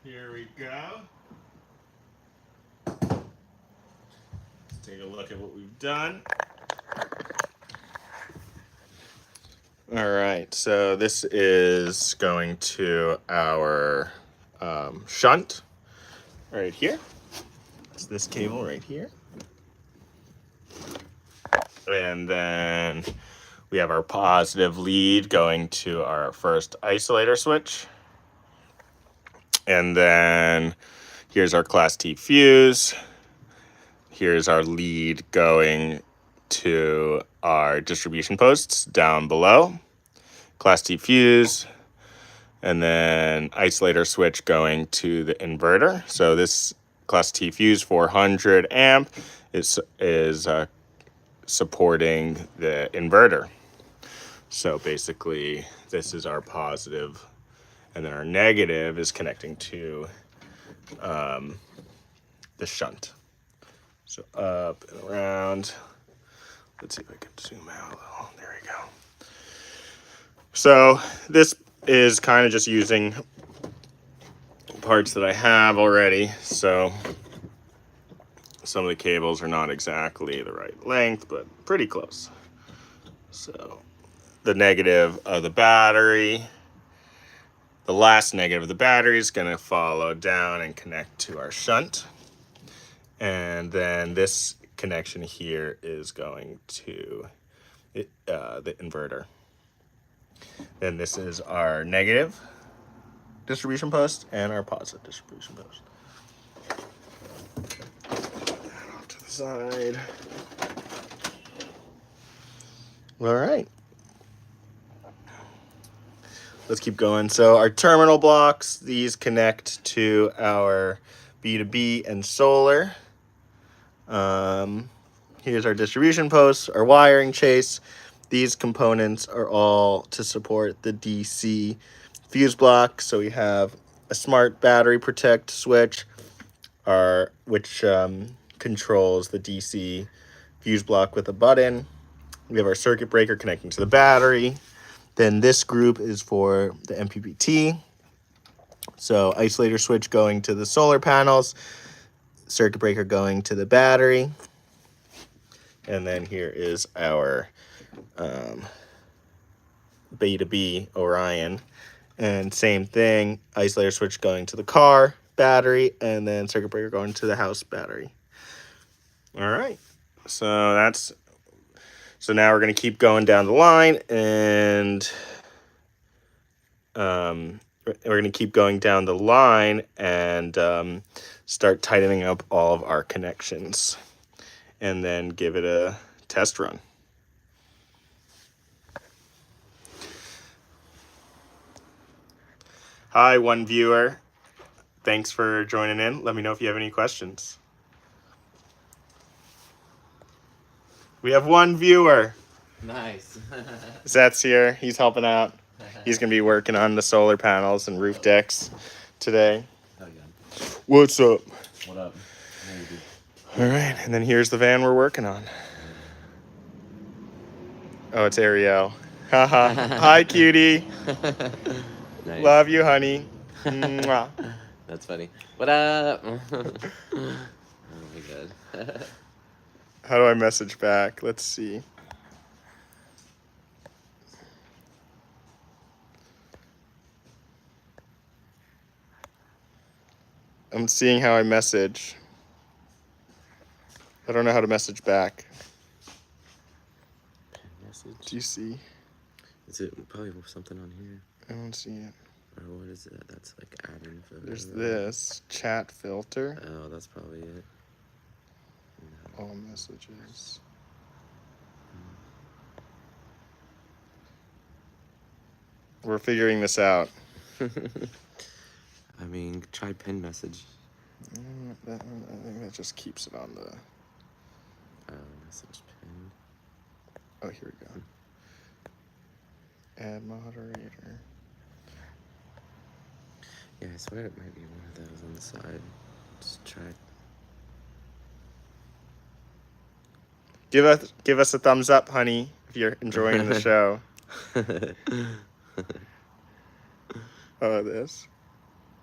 S1: here we go. Let's take a look at what we've done. All right, so this is going to our shunt right here. It's this cable right here. And then we have our positive lead going to our first isolator switch. And then here's our Class T fuse. Here's our lead going to our distribution posts down below. Class T fuse. And then isolator switch going to the inverter. So this Class T fuse 400 amp is supporting the inverter. So basically this is our positive, and then our negative is connecting to the shunt. So up and around. Let's see if I can zoom out a little. There we go. So this is kind of just using parts that I have already. So some of the cables are not exactly the right length, but pretty close. So the negative of the battery, the last negative of the battery is going to follow down and connect to our shunt. And then this connection here is going to the inverter. Then this is our negative distribution post and our positive distribution post. Put that off to the side. All right. Let's keep going. So our terminal blocks, these connect to our B2B and solar. Here's our distribution posts, our wiring chase. These components are all to support the DC fuse block. So we have a smart battery protect switch, which controls the DC fuse block with a button. We have our circuit breaker connecting to the battery. Then this group is for the MPPT. So isolator switch going to the solar panels, circuit breaker going to the battery. And then here is our B2B Orion. And same thing, isolator switch going to the car battery, and then circuit breaker going to the house battery. All right, so now we're going to keep going down the line, and we're going to keep going down the line and start tightening up all of our connections, and then give it a test run. Hi, one viewer. Thanks for joining in. Let me know if you have any questions. We have one viewer.
S4: Nice.
S1: Zet's here. He's helping out. He's going to be working on the solar panels and roof decks today.
S4: Hell yeah.
S1: What's up?
S4: What up? Maybe.
S1: All right, and then here's the van we're working on. Oh, it's Ariel. Haha. Hi, cutie.
S4: Nice.
S1: Love you, honey. Mwah.
S4: That's funny. What up? Oh my god.
S1: How do I message back? Let's see. I'm seeing how I message. I don't know how to message back.
S4: Message.
S1: Do you see?
S4: Is it probably something on here?
S1: I don't see it.
S4: Or what is it? That's like add info.
S1: There's this chat filter.
S4: Oh, that's probably it. No.
S1: All messages. We're figuring this out.
S4: I mean, try pin message.
S1: I think that just keeps it on the.
S4: Message pin.
S1: Oh, here we go. Add moderator.
S4: Yeah, I swear it might be one of those on the side. Just try.
S1: Give us a thumbs up, honey, if you're enjoying the show. Oh, this.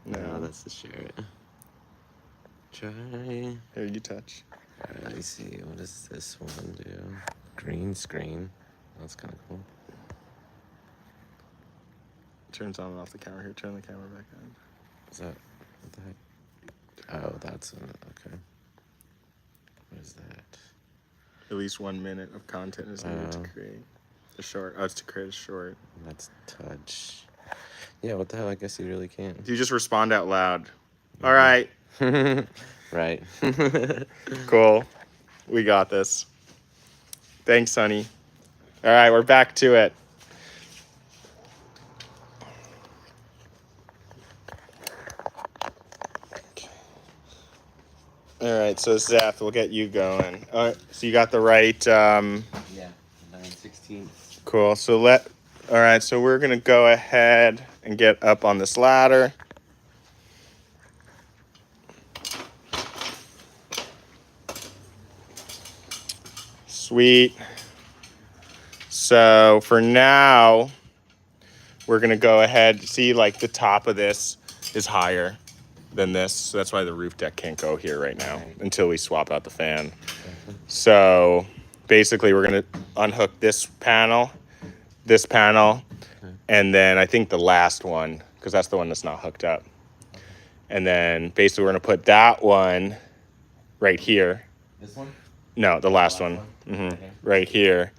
S4: No, that's the share it. Try.
S1: Here, you touch.
S4: Alright, let me see. What does this one do? Green screen. That's kind of cool.
S1: Turns on and off the camera. Here, turn the camera back on.
S4: Is that what the heck? Oh, that's okay. What is that?
S1: At least 1 minute of content is needed to create a short. Oh, it's to create a short.
S4: That's touch. Yeah, what the hell? I guess you really can't.
S1: You just respond out loud. All right.
S4: Right.
S1: Cool. We got this. Thanks, Sonny. All right, we're back to it. All right, so Seth, we'll get you going. All right, so you got the right.
S4: Yeah, 9/16.
S1: Cool. So all right, so we're gonna go ahead and get up on this ladder. Sweet. So for now, we're gonna go ahead. See, like the top of this is higher than this, so that's why the roof deck can't go here right now until we swap out the fan. So basically, we're gonna unhook this panel, and then I think the last one, because that's the one that's not hooked up. And then basically, we're gonna put that one right here.
S4: This one?
S1: No, the last one.
S4: Okay.
S1: Right here.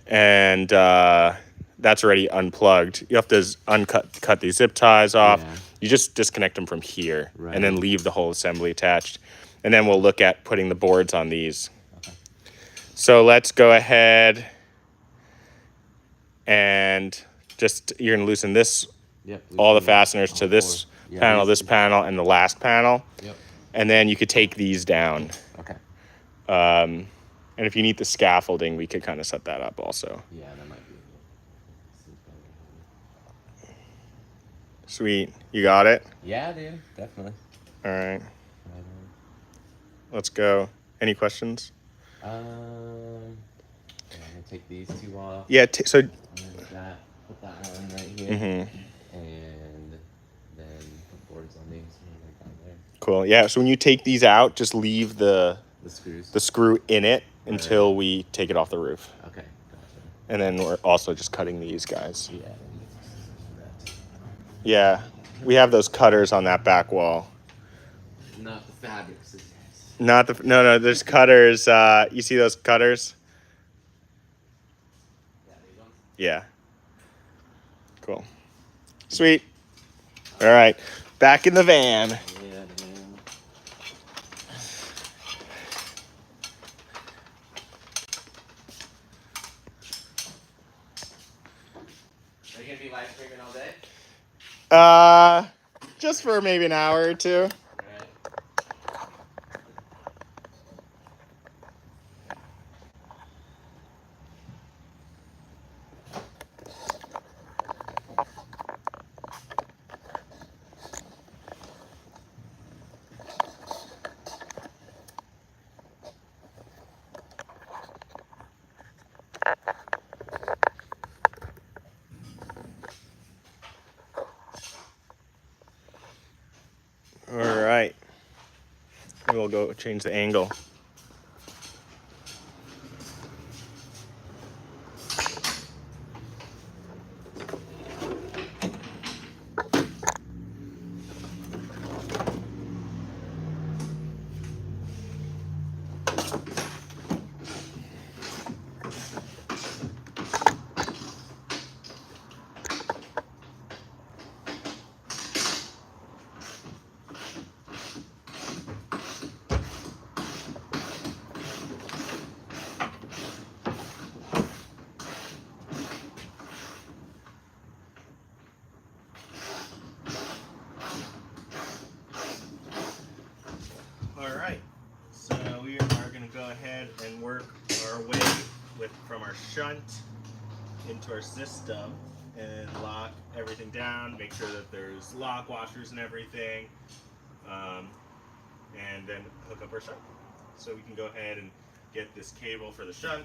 S1: And that's already unplugged. You have to cut these zip ties off.
S4: Yeah.
S1: You just disconnect them from here,
S4: Right.
S1: and then leave the whole assembly attached. And then we'll look at putting the boards on these.
S4: Okay.
S1: So let's go ahead and you're gonna loosen this,
S4: Yep.
S1: all the fasteners to this
S4: Yeah,
S1: panel,
S4: these-
S1: this panel, and the last panel.
S4: Yep.
S1: And then you could take these down.
S4: Okay.
S1: And if you need the scaffolding, we could kind of set that up also.
S4: Yeah, that might be.
S1: Sweet. You got it?
S4: Yeah, dude. Definitely.
S1: All right. Let's go. Any questions?
S4: I'm gonna take these two off.
S1: Yeah, so...
S4: And then put that one right here. And then put boards on these right down there.
S1: Cool. Yeah, so when you take these out, just leave the
S4: screws.
S1: the screw in it until we take it off the roof.
S4: Okay, gotcha.
S1: And then we're also just cutting these guys.
S4: Yeah.
S1: Yeah, we have those cutters on that back wall.
S4: Not the fabric scissors.
S1: Not the... No, there's cutters. You see those cutters?
S4: Yeah, these ones?
S1: Yeah. Cool. Sweet. All right. Back in the van.
S4: Yeah, man. Are you gonna be live streaming all day?
S1: Just for maybe an hour or two.
S4: Alright.
S1: All right. We'll go change the angle. All right, so we are going to go ahead and work our way from our shunt into our system and lock everything down, make sure that there's lock washers and everything, and then hook up our shunt. So we can go ahead and get this cable for the shunt.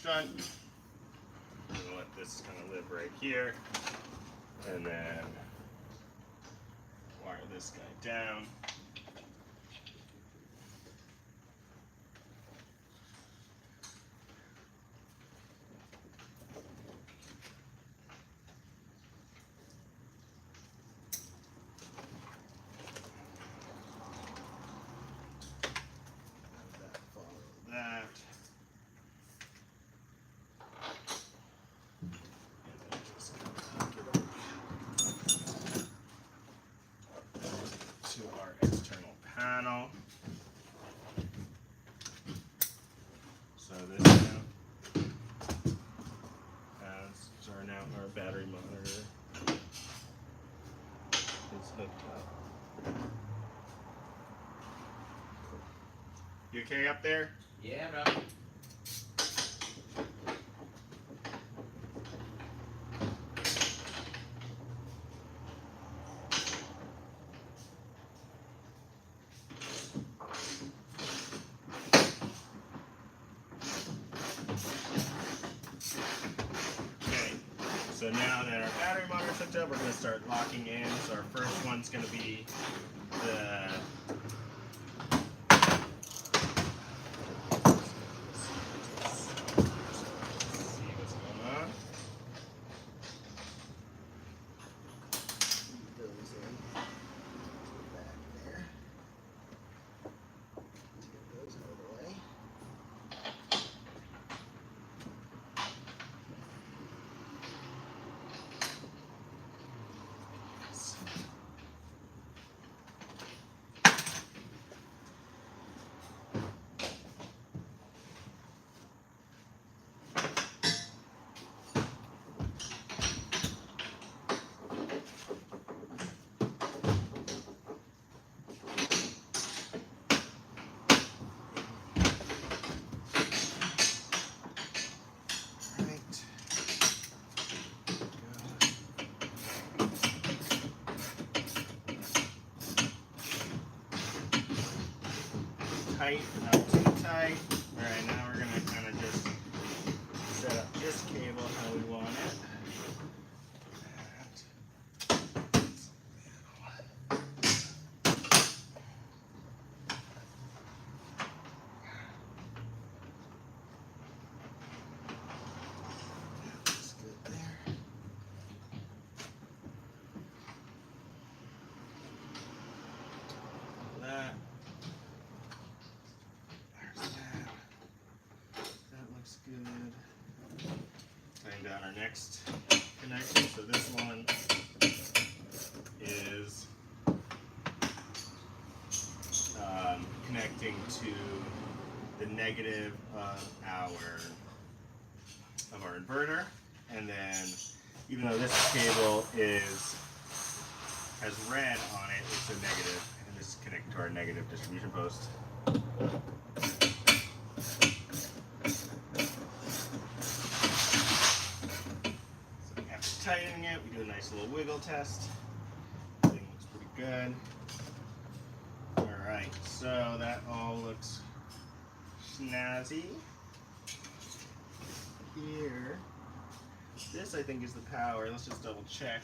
S1: front. I'm gonna let this kind of live right here, and then wire this guy down. That. And then just hook it up to our external panel. So this now our battery monitor is hooked up. You okay up there?
S4: Yeah, bro.
S1: Okay, so now that our battery monitor's hooked up, we're going to start locking in. So our first one's going to be the tight, but not too tight. Alright, now we're going to kind of just set up this cable how we want it. That's good there. That. There's that. That looks good. Laying down our next connection. So this one is connecting to the negative of our inverter, and then even though this cable has red on it, it's a negative, and this is connected to our negative distribution post. So after tightening it, we do a nice little wiggle test. Everything looks pretty good. Alright, so that all looks snazzy. Here, this I think is the power. Let's just double check.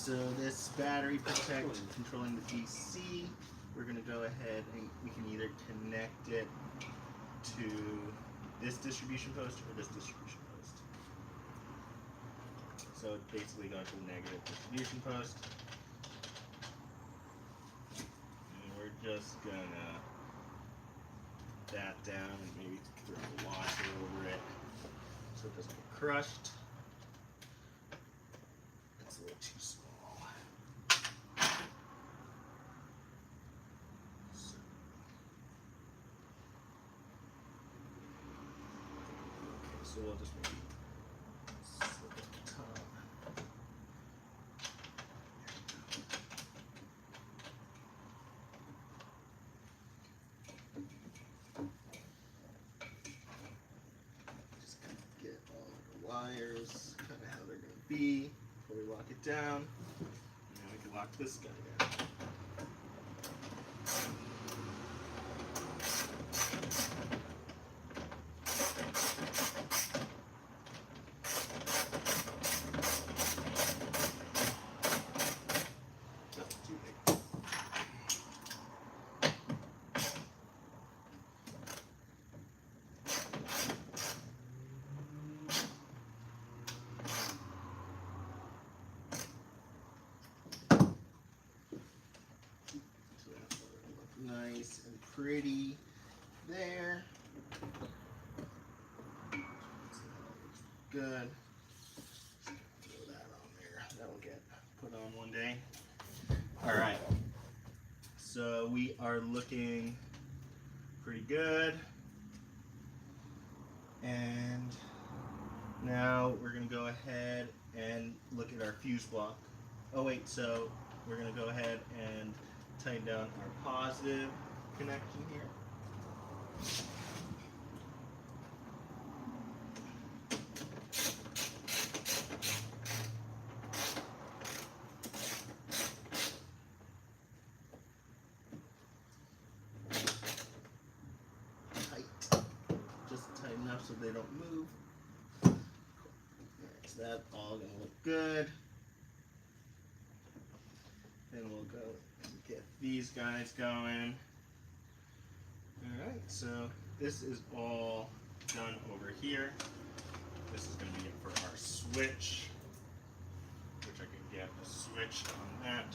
S1: So this battery protect controlling the DC, we're going to go ahead and we can either connect it to this distribution post or this distribution post. So it's basically going to the negative distribution post. And we're just gonna that down and maybe throw a washer over it so it doesn't get crushed. It's a little too small. So we'll just maybe slip at the top. Just kind of get all of the wires, kind of how they're going to be before we lock it down. And then we can lock this guy down. Nothing too big. So that's going to look nice and pretty there. So that looks good. Throw that on there. That'll get put on one day. All right. So we are looking pretty good. And now we're going to go ahead and look at our fuse block. Oh wait, so we're going to go ahead and tighten down our positive connection here. Tight. Just tight enough so they don't move. Alright, so that's all going to look good. Then we'll go and get these guys going. Alright, so this is all done over here. This is going to be it for our switch, which I can get a switch on that.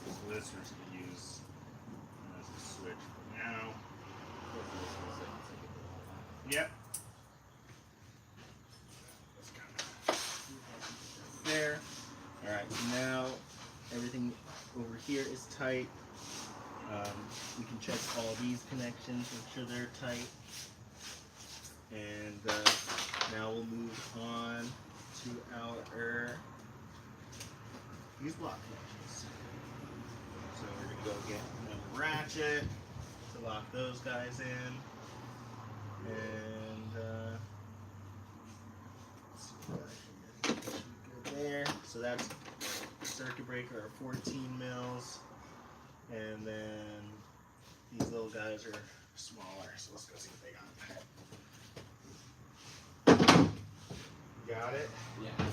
S1: So this we're just going to use as a switch for now. Yep. That's kind of there. Alright, so now everything over here is tight. We can check all these connections, make sure they're tight. And now we'll move on to our fuse block connections. So we're going to go get another ratchet to lock those guys in. And let's see what I can get. Should be good there. So that's circuit breaker are 14 mils. And then these little guys are smaller. So let's go see what they got. Got it?
S4: Yeah.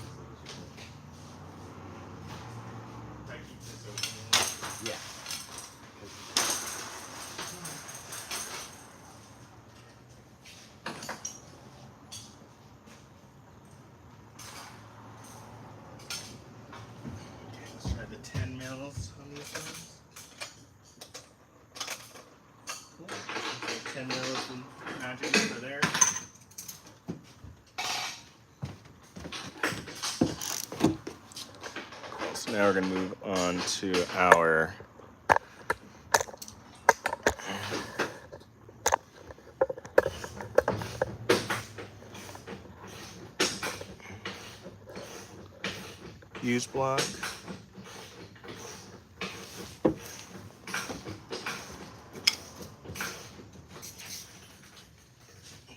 S1: If I keep this open.
S4: Yeah.
S1: Okay, let's try the 10 mils on these ones. Cool. Okay, 10 mils and magic over there. So now we're going to move on to our
S5: fuse block.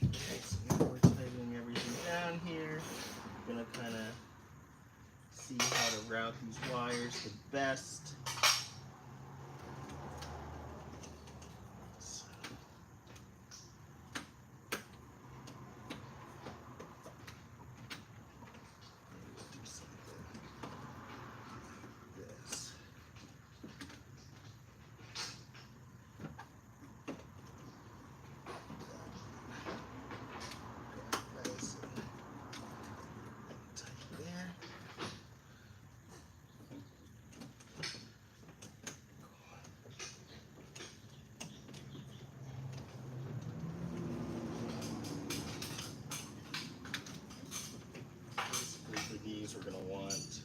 S5: Okay, so now we're tightening everything down here. Gonna kind of see how to route these wires the best. So, maybe do something like this. Nice and tight there. Basically for these we're going to want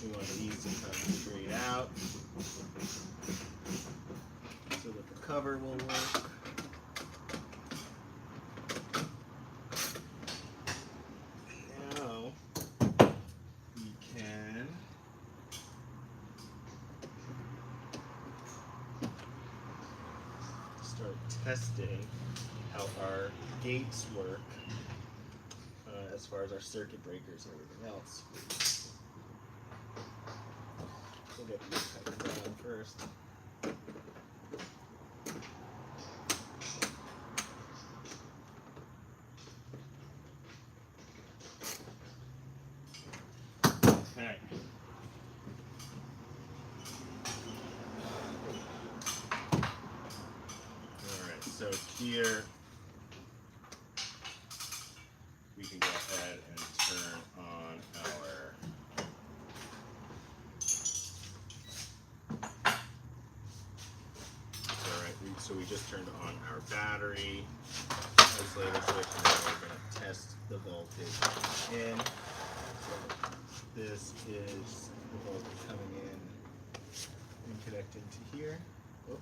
S5: we want these to come straight out so that the cover will work. Now we can start testing how our gates work as far as our circuit breakers and everything else. We'll get these tightened down first.
S1: Okay. Alright, so here we can go ahead and turn on our so we just turned on our battery isolator switch, and now we're going to test the voltage in. So this is the voltage coming in and connecting to here. Whoop.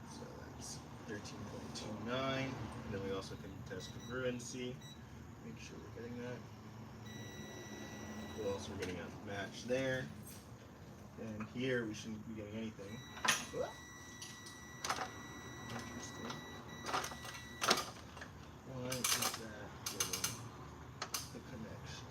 S1: So that's 13.29. And then we also can test congruency. Make sure we're getting that. Well, so we're getting a match there. And here we shouldn't be getting anything. Whoop. Interesting. Why is that getting the connection?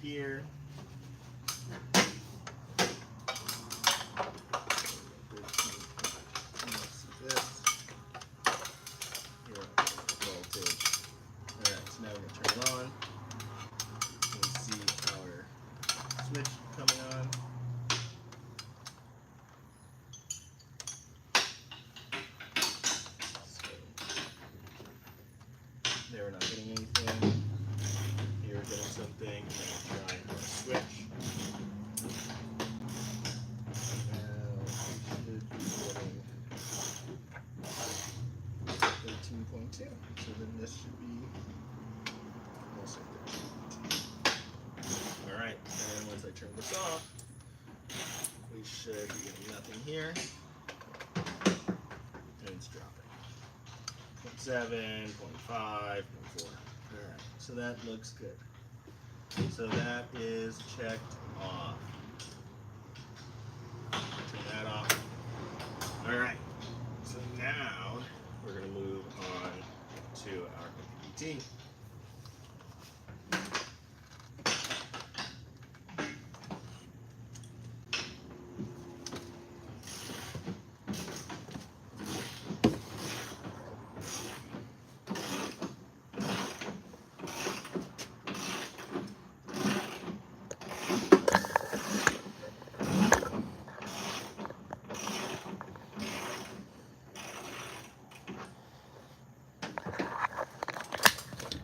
S1: Here. Voltage. Alright, so now we're going to turn it on. You can see our switch coming on. So, there we're not getting anything. Here we're getting something. Try our switch. Now we should be getting 13.2. So then this should be also 13.2. Alright, and then once I turn this off, we should be getting nothing here. And it's dropping. 0.7, 0.5, 0.4. Alright, so that looks good.
S5: So that is checked off. Turn that off. All right. So now we're going to move on to our MPPT.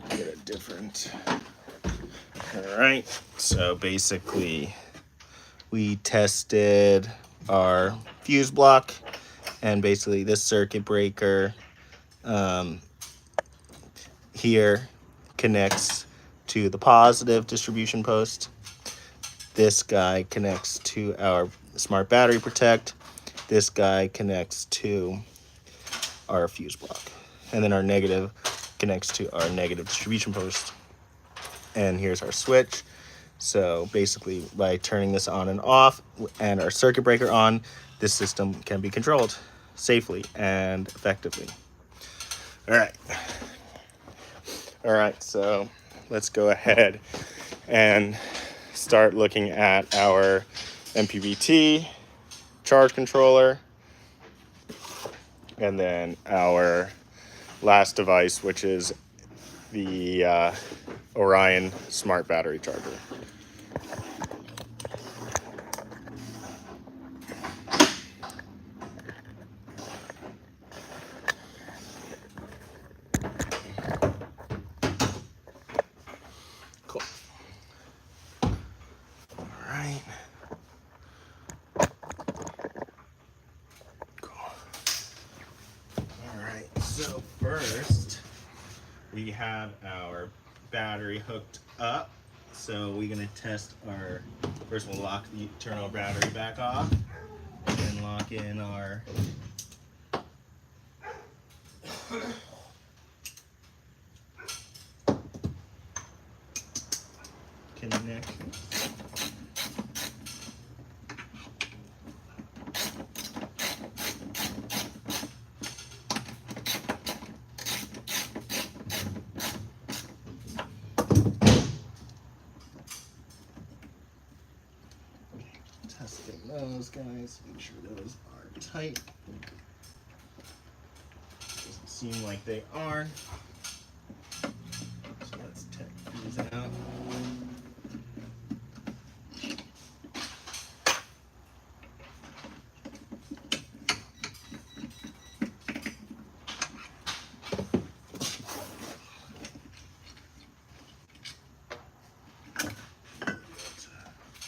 S5: Get a different. All right. So basically, we tested our fuse block, and basically this circuit breaker here connects to the positive distribution post. This guy connects to our smart battery protect. This guy connects to our fuse block. And then our negative connects to our negative distribution post. And here's our switch. So basically, by turning this on and off and our circuit breaker on, this system can be controlled safely and effectively. All right. All right, so let's go ahead and start looking at our MPPT charge controller, and then our last device, which is the Orion smart battery charger. Cool. All right. Cool. All right, so first we have our battery hooked up. So we're gonna test our, first we'll turn our battery back off, and then lock in our connection. Testing those guys, make sure those are tight. Doesn't seem like they are. So let's check these out.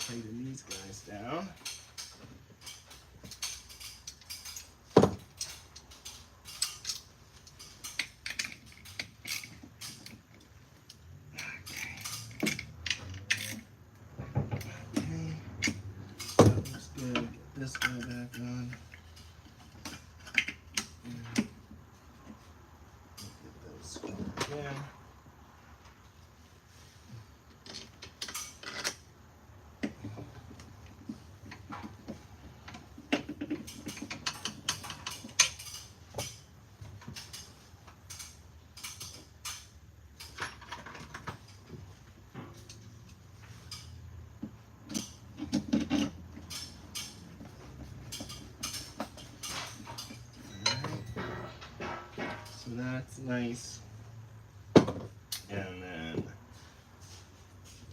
S5: Tighten these guys down. This guy back on. Get those screwed in. So that's nice. And then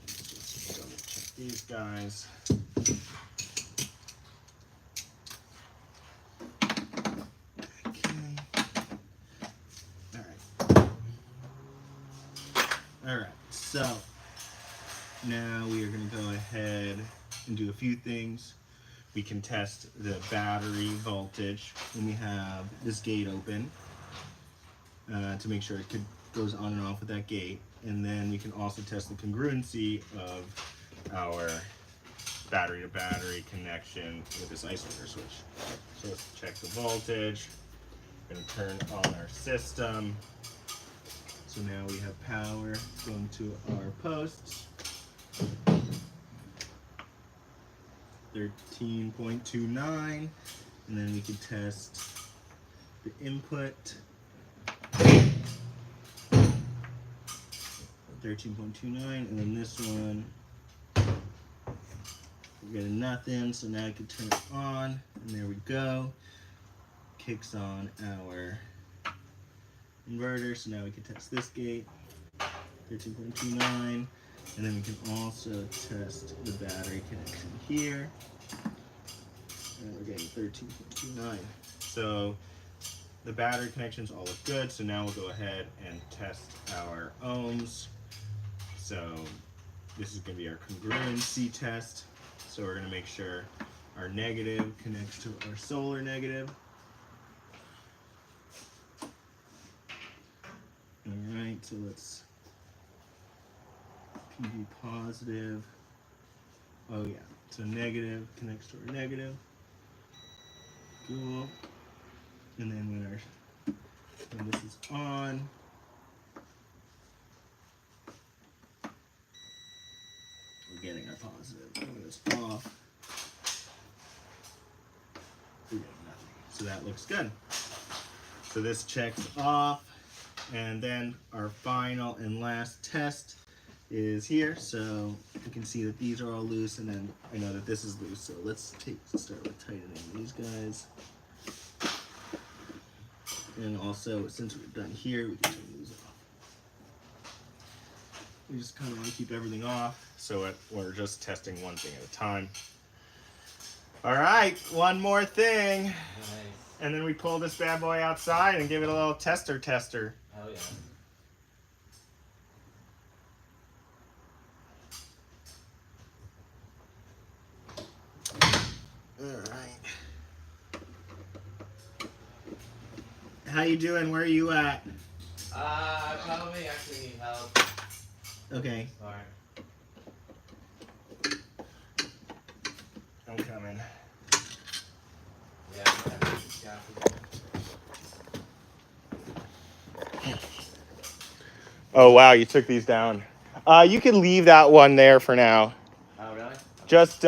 S5: just double check these guys. Okay. All right. So now we are going to go ahead and do a few things. We can test the battery voltage when we have this gate open to make sure it goes on and off with that gate. And then we can also test the congruency of our battery to battery connection with this isolator switch. So let's check the voltage. We're going to turn on our system. So now we have power going to our posts. 13.29, and then we can test the input. 13.29, and then this one we're getting nothing, so now I can turn it on, and there we go. Kicks on our inverter, so now we can test this gate. 13.29, and then we can also test the battery connection here, and we're getting 13.29. So the battery connections all look good, so now we'll go ahead and test our ohms. So this is going to be our congruency test. So we're going to make sure our negative connects to our solar negative. Alright, so let's PV positive. Oh yeah, so negative connects to our negative. Cool. And then when this is on, we're getting our positive. When it's off, we're getting nothing. So that looks good. So this checks off, and then our final and last test is here. So you can see that these are all loose, and then I know that this is loose. So let's start with tightening these guys. And also, since we're done here, we can turn these off. We just kind of want to keep everything off, so we're just testing one thing at a time. All right, one more thing.
S4: Nice.
S5: And then we pull this bad boy outside and give it a little tester.
S4: Hell yeah.
S5: All right. How you doing? Where are you at?
S4: I probably actually need help.
S5: Okay,
S4: Alright.
S5: I'm coming.
S4: Yeah, I'm having this gap again.
S5: Oh wow, you took these down. You can leave that one there for now.
S4: Oh, really?
S5: Just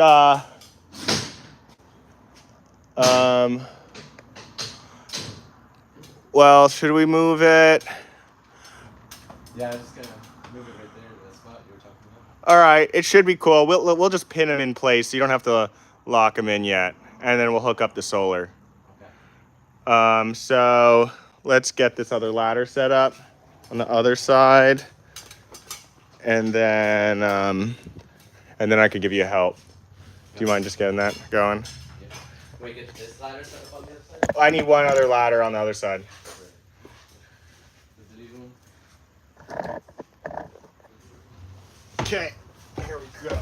S5: well, should we move it?
S4: Yeah, I'm just gonna move it right there to the spot you were talking about.
S5: All right, it should be cool. We'll just pin them in place, so you don't have to lock them in yet, and then we'll hook up the solar.
S4: Okay.
S5: So let's get this other ladder set up on the other side, and then I could give you help. Do you mind just getting that going?
S4: Yeah. Wait, get this ladder set up on the other side?
S5: I need one other ladder on the other side.
S4: Is it even?
S5: Okay, here we go.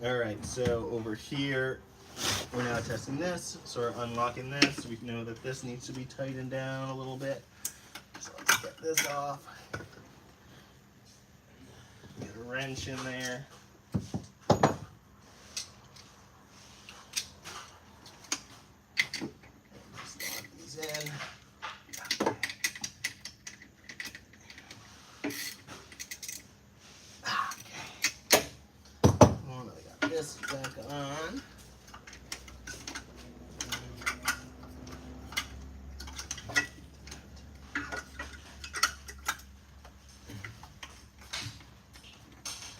S5: All right, so over here, we're now testing this. So we're unlocking this. We know that this needs to be tightened down a little bit. So let's get this off. Get a wrench in there. Just lock these in. This back on.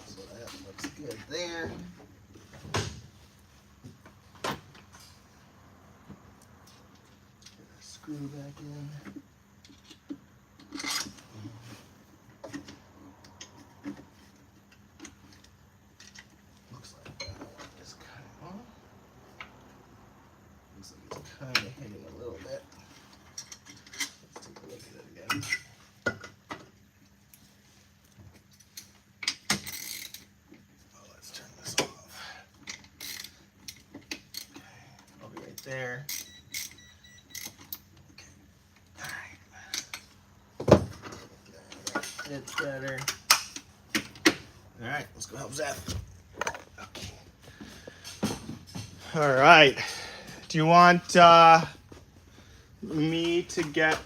S5: So that looks good there. Screw back in. Kind of hitting a little bit. Let's take a look at it again. Oh, let's turn this off. Okay, I'll be right there. Okay, alright. It's better. Alright, let's go help Zeth. Okay. Alright. Do you want me to get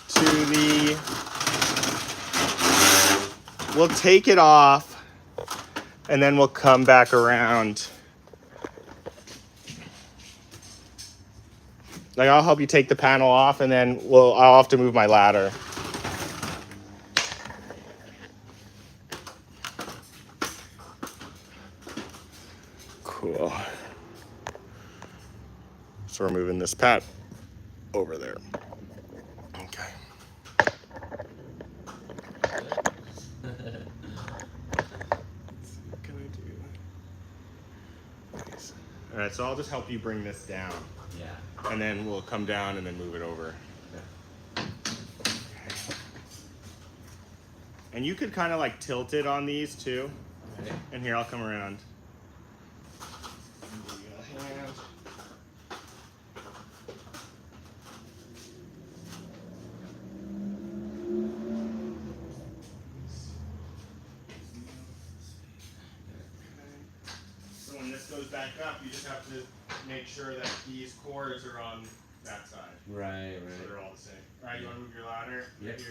S5: to the, we'll take it off and then we'll come back around. Like I'll help you take the panel off and then I'll have to move my ladder. Cool. So we're moving this pad over there. Okay. What can I do? Nice. All right, so I'll just help you bring this down.
S4: Yeah.
S5: And then we'll come down and then move it over.
S4: Okay.
S5: And you could kind of like tilt it on these too.
S4: Okay.
S5: And here, I'll come around. Give you a hand. So when this goes back up, you just have to make sure that these cords are on that side.
S4: Right,
S5: So
S4: right.
S5: they're all the same. All right, you want to move your ladder?
S4: Yep.
S5: Here.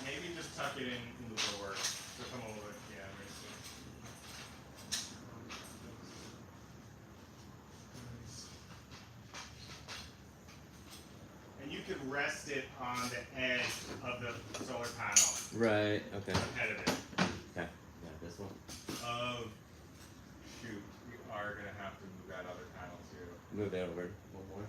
S5: Maybe just tuck it in the door. So come over. Yeah, right there. And you could rest it on the edge of the solar panel,
S4: Right, okay.
S5: head of it.
S4: Okay. Yeah, this one.
S5: Oh, shoot, we are gonna have to move that other panel too.
S4: Move that over. One more.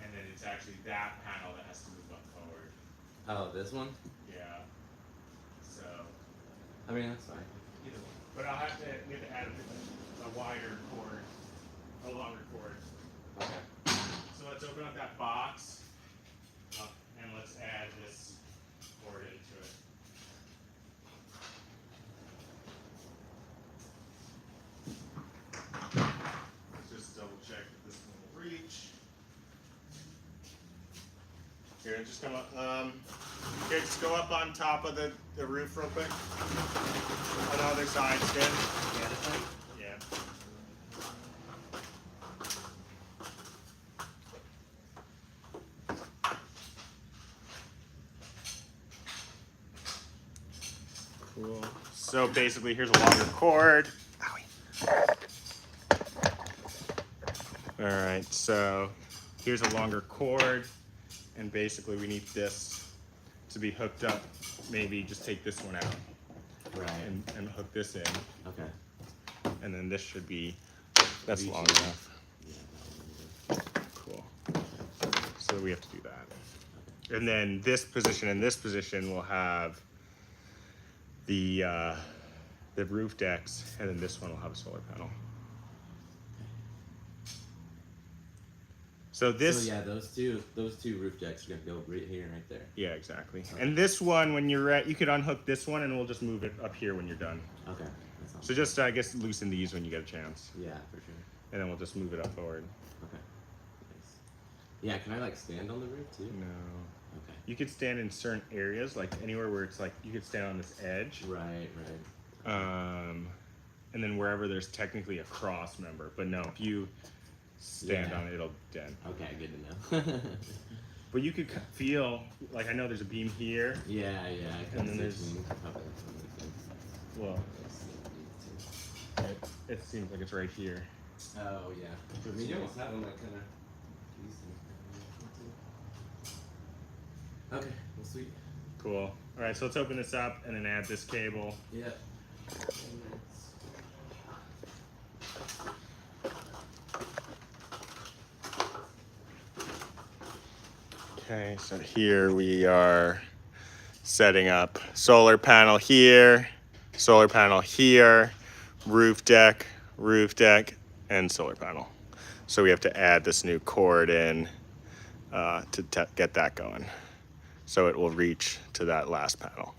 S5: And then it's actually that panel that has to move up forward.
S4: Oh, this one?
S5: Yeah. So,
S4: I mean, that's fine.
S5: either one. But we have to add a wider cord, a longer cord.
S4: Okay.
S5: So let's open up that box, and let's add this cord into it. Let's just double check that this one will reach. Here, just come up. Here, just go up on top of the roof real quick. On the other side, Stan.
S4: Yeah, this one?
S5: Yeah. Cool. So basically, here's a longer cord. Owie. All right, so here's a longer cord, and basically we need this to be hooked up. Maybe just take this one out
S4: Right.
S5: and hook this in,
S4: Okay.
S5: and then this should be, that's
S4: Reach
S5: long
S4: it.
S5: enough.
S4: Yeah, that one.
S5: Cool. So we have to do that. And then this position and this position will have the roof decks, and then this one will have a solar panel. So this,
S4: So yeah, those two roof decks are gonna go right here and right there.
S5: yeah, exactly. And this one, when you're at, you could unhook this one, and we'll just move it up here when you're done.
S4: Okay. That sounds
S5: So just, I guess, loosen these when you get a chance,
S4: yeah, for sure.
S5: and then we'll just move it up forward.
S4: Okay. Nice. Yeah, can I like stand on the roof too?
S5: No.
S4: Okay.
S5: You could stand in certain areas, like anywhere where it's like, you could stand on this edge.
S4: Right, right.
S5: And then wherever there's technically a cross member, but no, if you stand
S4: Yeah.
S5: on it, it'll dent.
S4: Okay, good to know.
S5: But you could feel, like, I know there's a beam here.
S4: yeah, I
S5: And
S4: can
S5: then
S4: see
S5: there's-
S4: between probably some of the things.
S5: Well,
S4: Let's see what we need
S5: it seems like it's right here.
S4: to- Oh yeah. I mean, you almost have them like kind of. Okay, well sweet.
S5: Cool. All right, so let's open this up and then add this cable.
S4: Yeah.
S5: Okay, so here we are setting up solar panel here, roof deck, and solar panel. So we have to add this new cord in to get that going. So it will reach to that last panel.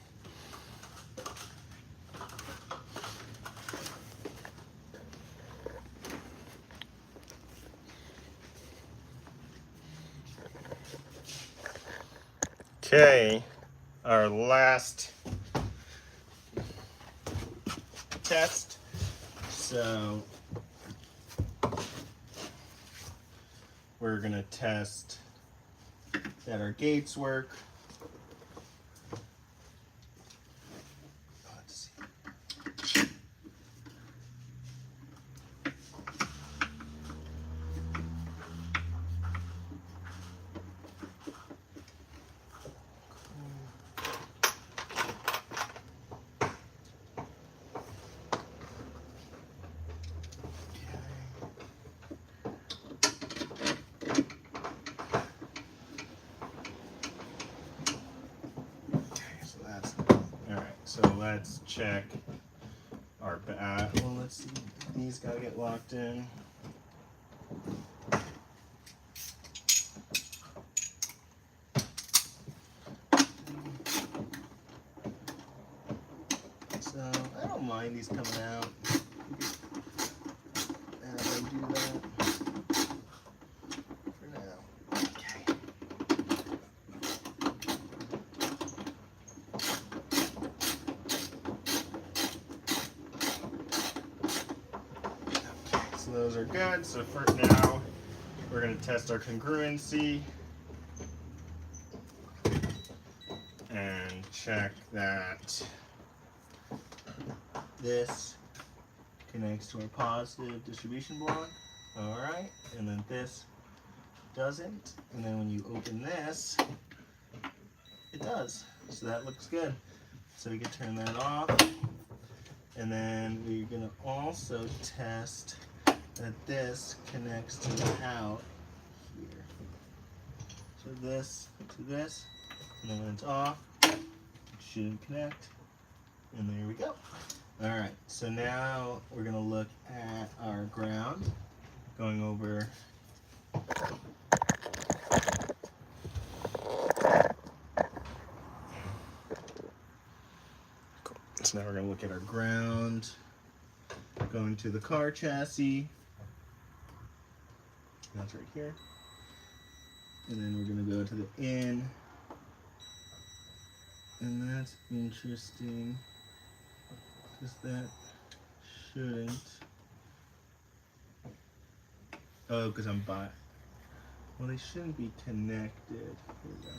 S5: Okay, our last test. So we're gonna test that our gates work. Let's see. So let's check our well, let's see. These gotta get locked in. So I don't mind these coming out. As I do that for now. Okay. So those are good. So for now, we're going to test our congruency and check that this connects to our positive distribution block. All right, and then this doesn't. And then when you open this, it does. So that looks good. So we can turn that off. And then we're gonna also test that this connects to the out here. So this to this, and then when it's off, it shouldn't connect. And there we go. All right, so now we're gonna look at our ground, going over So now we're going to look at our ground, going to the car chassis. That's right here. And then we're going to go to the in. And that's interesting, because that shouldn't. Oh, because I'm by. Well, they shouldn't be connected. Here we go.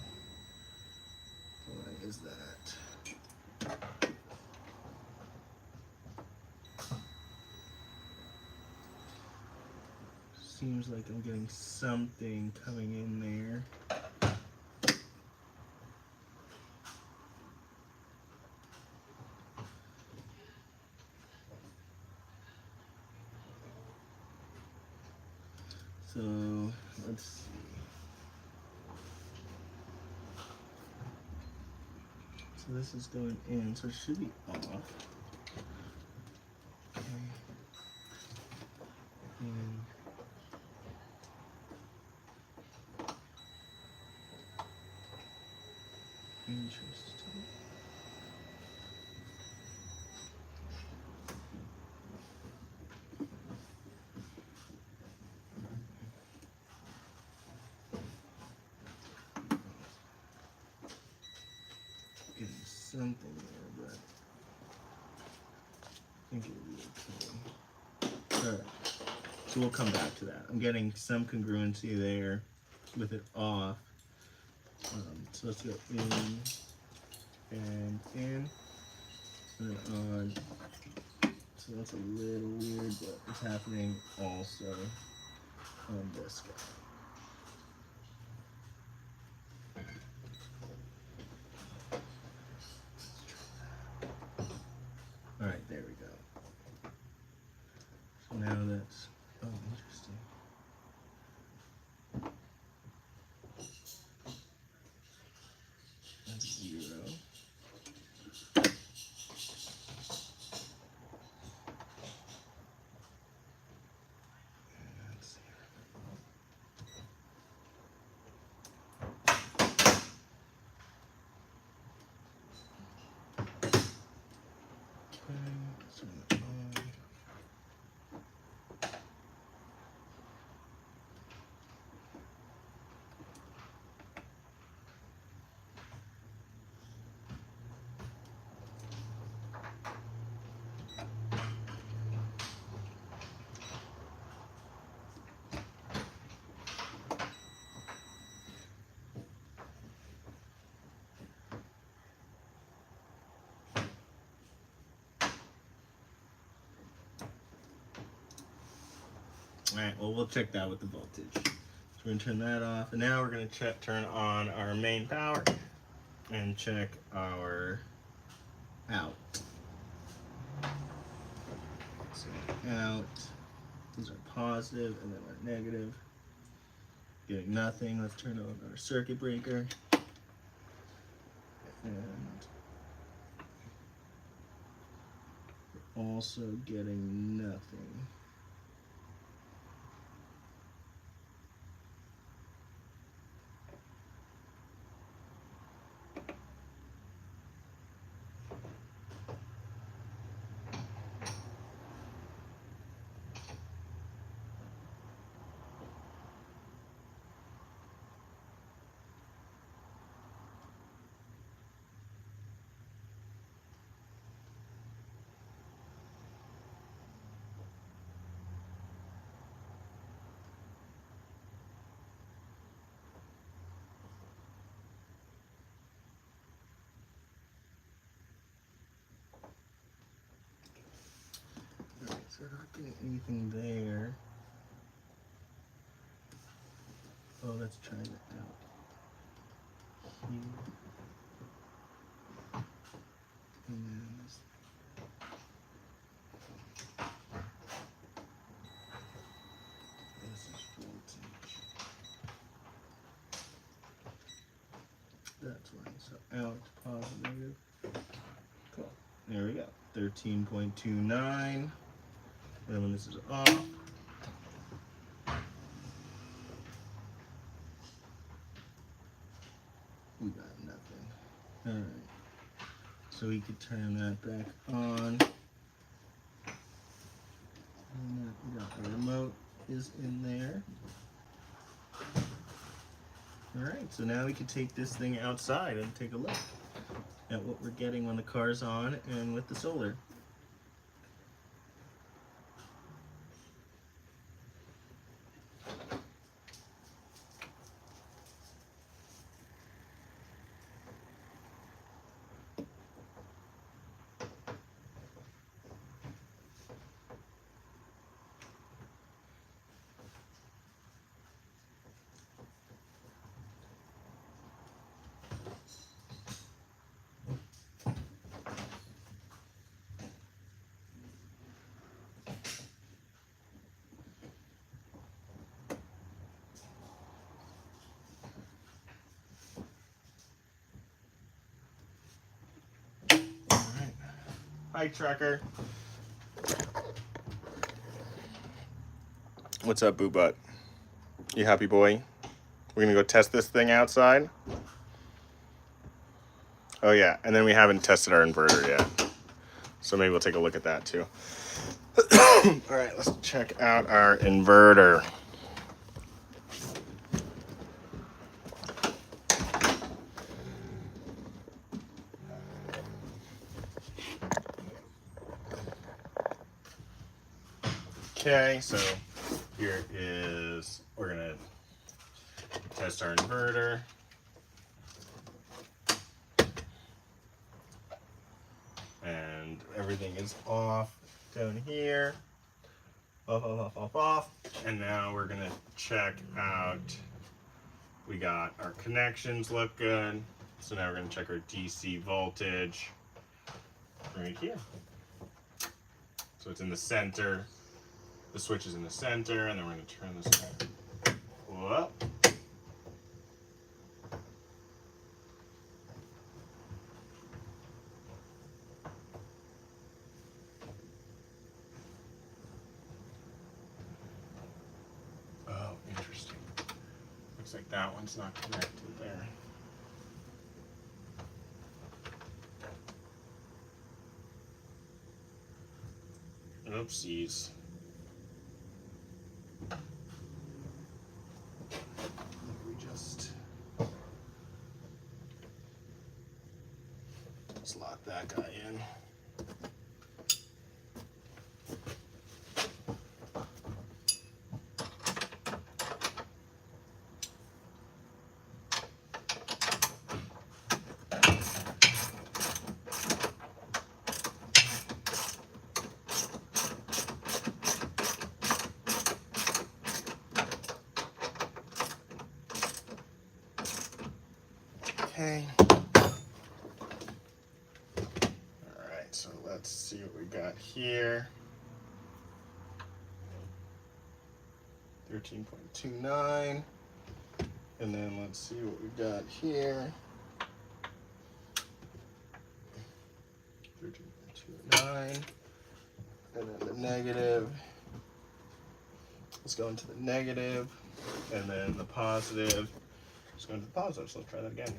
S5: Why is that? Seems like I'm getting something coming in there. So let's see. So this is going in, so it should be off. Okay. And interesting. Getting something there, but I think it'll be okay. Alright, so we'll come back to that. I'm getting some congruency there with it off. So let's go in and in and then on. So that's a little weird, but it's happening also on this guy. All right, there we go. So now that's, oh, interesting. That's 0. And that's 0. Alright, well, we'll check that with the voltage. So we're going to turn that off. And now we're going to turn on our main power and check our out. So out. These are positive and then our negative. Getting nothing. Let's turn on our circuit breaker. And we're also getting nothing. Alright, so we're not getting anything there. Oh, let's try that out. Here. And then this. This is voltage. That's why. So out, positive. Cool. There we go. 13.29. Then when this is off, we got nothing. Alright. So we could turn that back on. And we got the remote is in there. Alright, so now we can take this thing outside and take a look at what we're getting when the car's on and with the solar. Hi, Trucker. What's up, Boo Butt? You happy boy? We're gonna go test this thing outside? Oh yeah, and then we haven't tested our inverter yet. So maybe we'll take a look at that too. Alright, let's check out our inverter. Okay, so here is, we're gonna test our inverter. And everything is off down here. Off, off, off, off, off. And now we're gonna check out, we got our connections look good. So now we're gonna check our DC voltage right here. So it's in the center. The switch is in the center, and then we're going to turn this on. Whoa. Oh, interesting. Looks like that one's not connected there. Oopsies. Slot that guy in. Okay. Alright, so let's see what we got here. 13.29. And then let's see what we got here. 13.29. And then the negative. Let's go into the negative. And then the positive. Let's go into the positive. So let's try that again.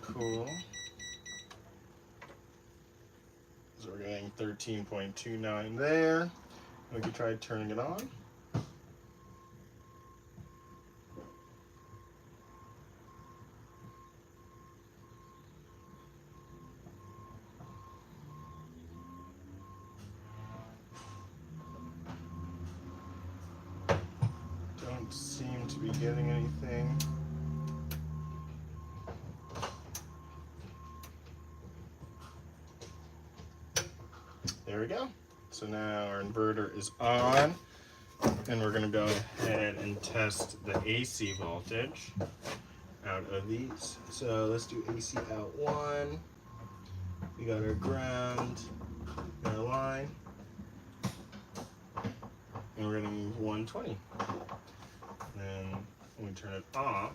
S5: Cool. So we're getting 13.29 there. We can try turning it on. Don't seem to be getting anything. There we go. So now our inverter is on, and we're going to go ahead and test the AC voltage out of these. So let's do AC out 1. We got our ground, our line, and we're going to move 120. Then when we turn it off,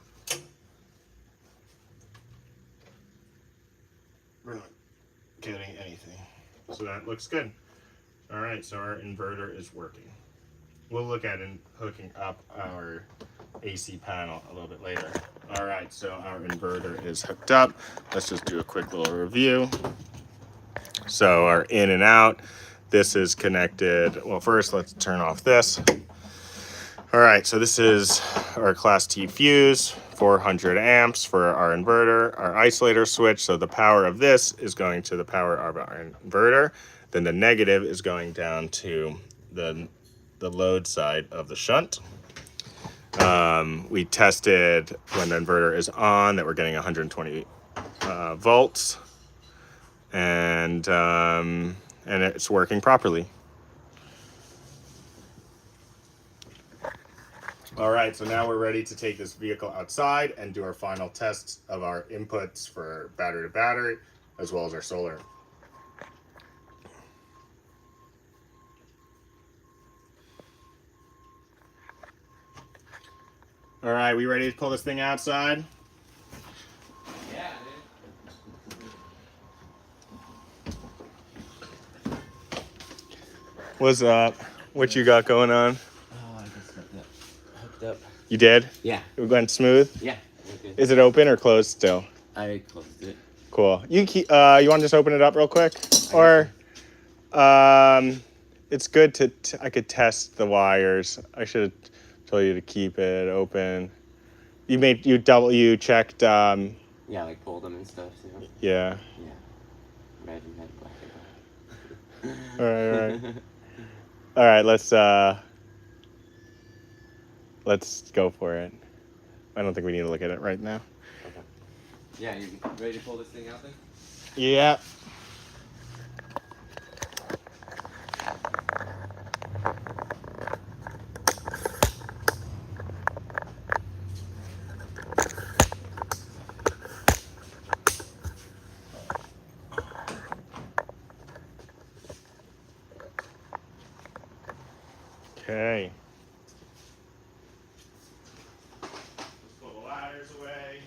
S5: we're not getting anything. So that looks good. All right, so our inverter is working. We'll look at hooking up our AC panel a little bit later. All right, so our inverter is hooked up. Let's just do a quick little review. So our in and out, this is connected. Well, first let's turn off this. All right, so this is our Class T fuse, 400 amps for our inverter, our isolator switch. So the power of this is going to the power of our inverter. Then the negative is going down to the load side of the shunt. We tested when the inverter is on that we're getting 120 volts, and it's working properly. All right, so now we're ready to take this vehicle outside and do our final tests of our inputs for battery to battery, as well as our solar. All right, we ready to pull this thing outside?
S3: Yeah, dude.
S5: What's up? What you got going on?
S4: Oh, I just got that hooked up.
S5: You did?
S4: Yeah.
S5: It went smooth?
S4: Yeah. Okay.
S5: Is it open or closed still?
S4: I closed it.
S5: Cool. You want to just open it up real quick? Or it's good to I could test the wires. I should have told you to keep it open. You checked
S4: Yeah, like pulled them and stuff. So.
S5: yeah.
S4: Yeah. Red and red, black and black.
S5: All right. All right, let's go for it. I don't think we need to look at it right now.
S4: Okay. Yeah, you ready to pull this thing out then?
S5: Yeah. Okay. Let's pull the ladders away.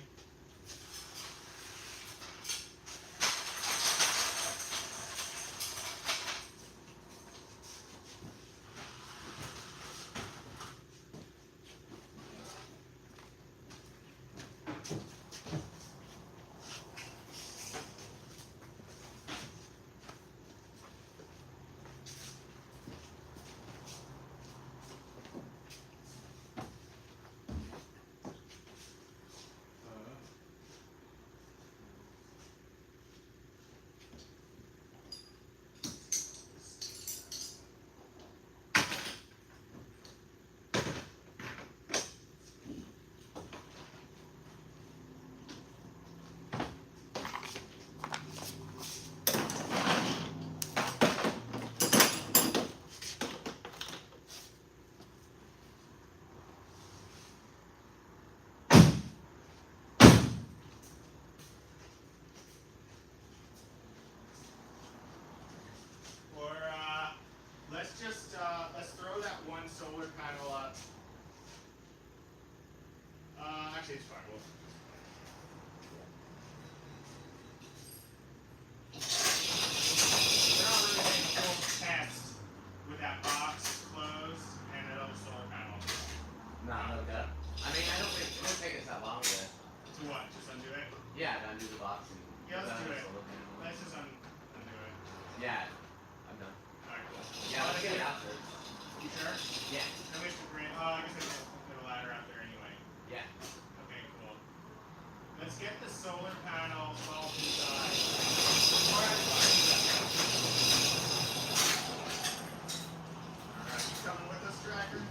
S1: Actually, it's fine. We're not really getting full test with that box closed and that other solar panel.
S4: Not hooked up. I mean, I don't think it won't take us that long to.
S1: To what? Just undo it?
S4: Yeah, to undo the box and.
S1: Yeah, let's
S4: put
S1: do
S4: that
S1: it.
S4: solar panel.
S1: Let's just undo it.
S4: Yeah, I'm done.
S1: Alright, cool.
S4: Yeah, let's get it out there.
S1: You sure?
S4: Yeah.
S1: Then we have to bring. Oh, I guess I have to put a ladder out there anyway.
S4: Yeah.
S1: Okay, cool. Let's get the solar panel all inside. Alright, you coming with us, Tracker?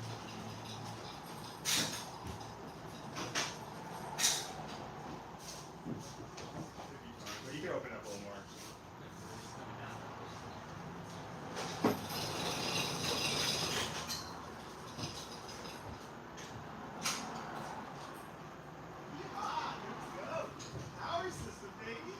S1: Well, you can open up a little more. Yeah, here we go. Power system, baby.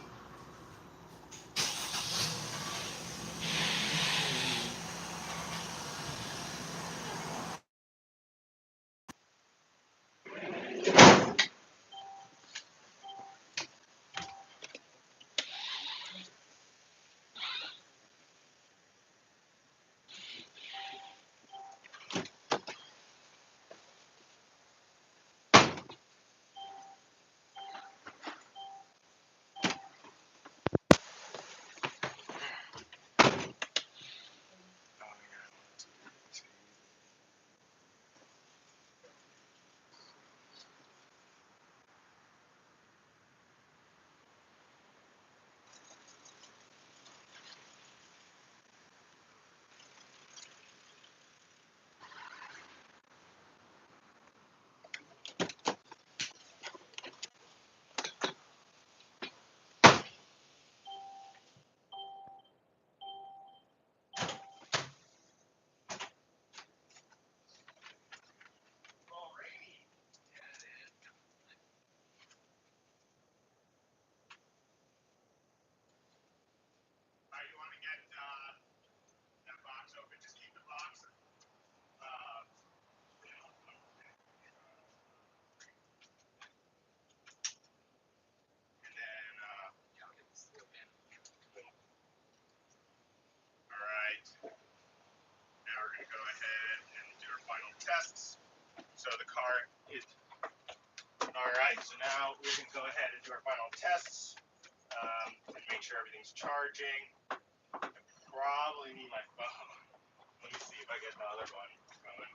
S1: Alright, you want to get that box open? Just keep the box. And then, alright. Now we're going to go ahead and do our final tests. So the car is. Alright, so now we can go ahead and do our final tests and make sure everything's charging. I probably need my phone. Let me see if I get the other one going.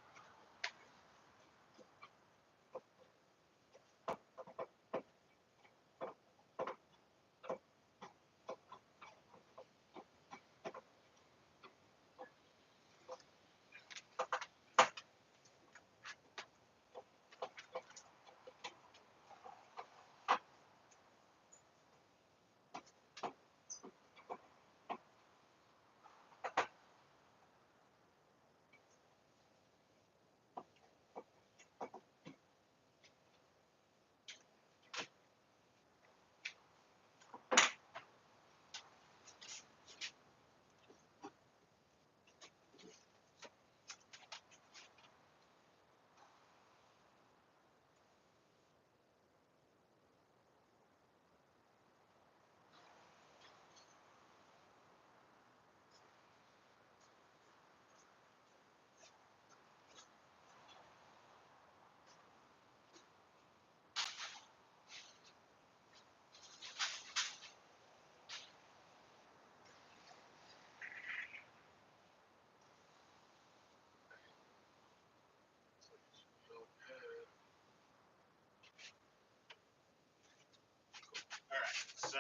S1: Alright, so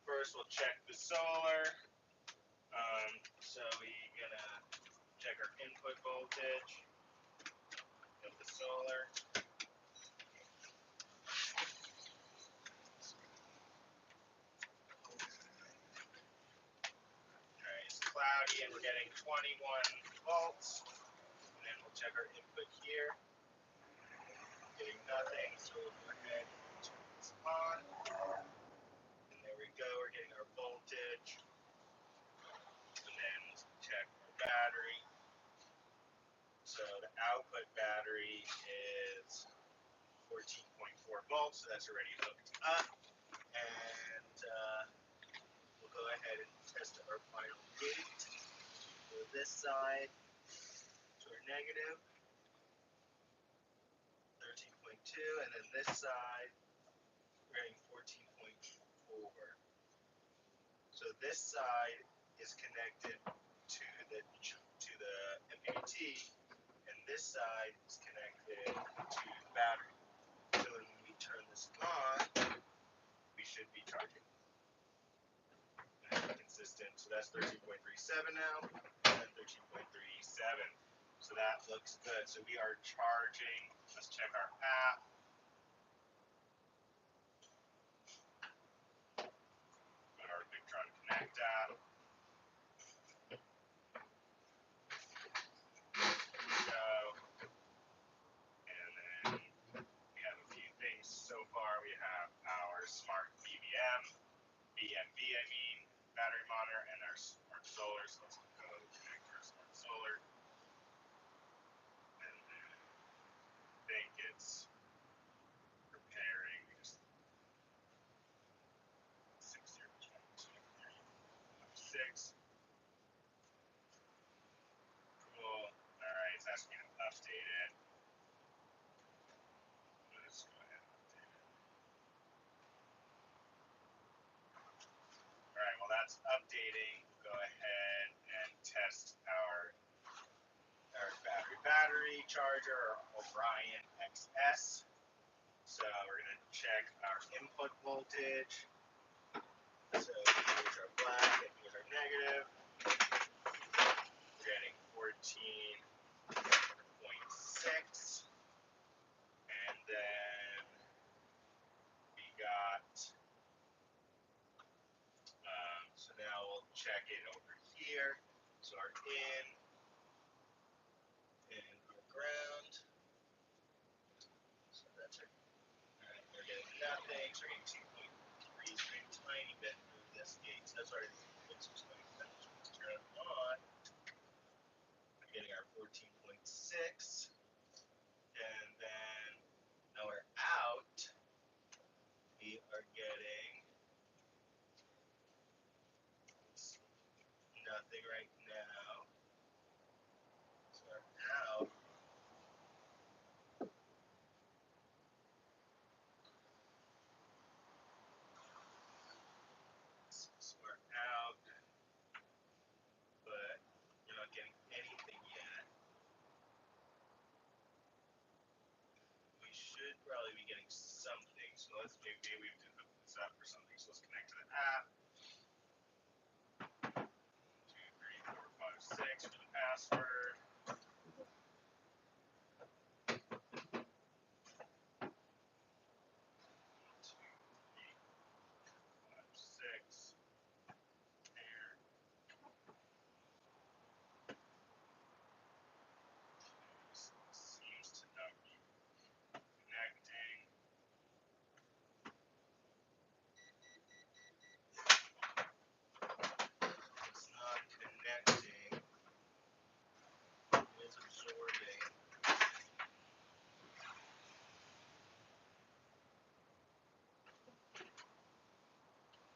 S1: first we'll check the solar. So we gonna check our input voltage of the solar. Alright, it's cloudy and we're getting 21 volts. And then we'll check our input here. Getting nothing, so we'll go ahead and turn this on. And there we go, we're getting our voltage. And then we'll check our battery. So the output battery is 46
S5: 14.4 volts, so that's already hooked up. And we'll go ahead and test our final gate. So this side to our negative, 13.2, and then this side, we're getting 14.4. So this side is connected to the MPPT, and this side is connected to the battery. So when we turn this on, we should be charging. And consistent. So that's 13.37 now, and 13.37. So that looks good. So we are charging. Let's check our app. Go to our Victron Connect app. Here we go. And then we have a few things so far. We have our smart BMV, battery monitor, and our smart solar. So let's go connect our smart solar. And then I think it's preparing. We just 6. Cool. Alright, it's asking me to update it. Let's go ahead and update it. Alright, while that's updating, we'll go ahead and test our battery charger, our Orion XS. So we're going to check our input voltage. So here's our black and here's our negative. We're getting 14.6. And then we got, so now we'll check it over here. So our in and our ground. So that's our, alright, we're getting nothing. So we're getting 2.3, so we're getting a tiny bit through this gate. So that's already let's turn it on. We're getting our 14.6. And then now we're out. We are getting nothing right now. So we're out. So we're out. But we're not getting anything yet. We should probably be getting something. So let's maybe we have to hook this up or something. So let's connect to the app. 2, 3, 4, 5, 6 for the password. 2, 3, 4, 5, 6. There. Seems to not be connecting. It's not connecting. It is absorbing.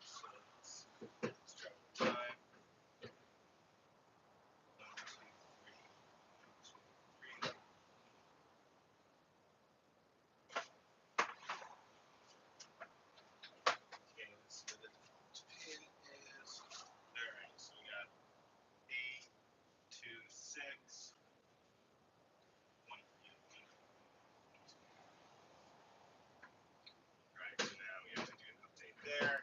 S5: So let's try one time. 1, 2, 3. 1, 2, 3. Okay, let's see what the default pin is. Alright, so we got 8, 2, 6. 1, 3, 1. Alright, so now we have to do an update there.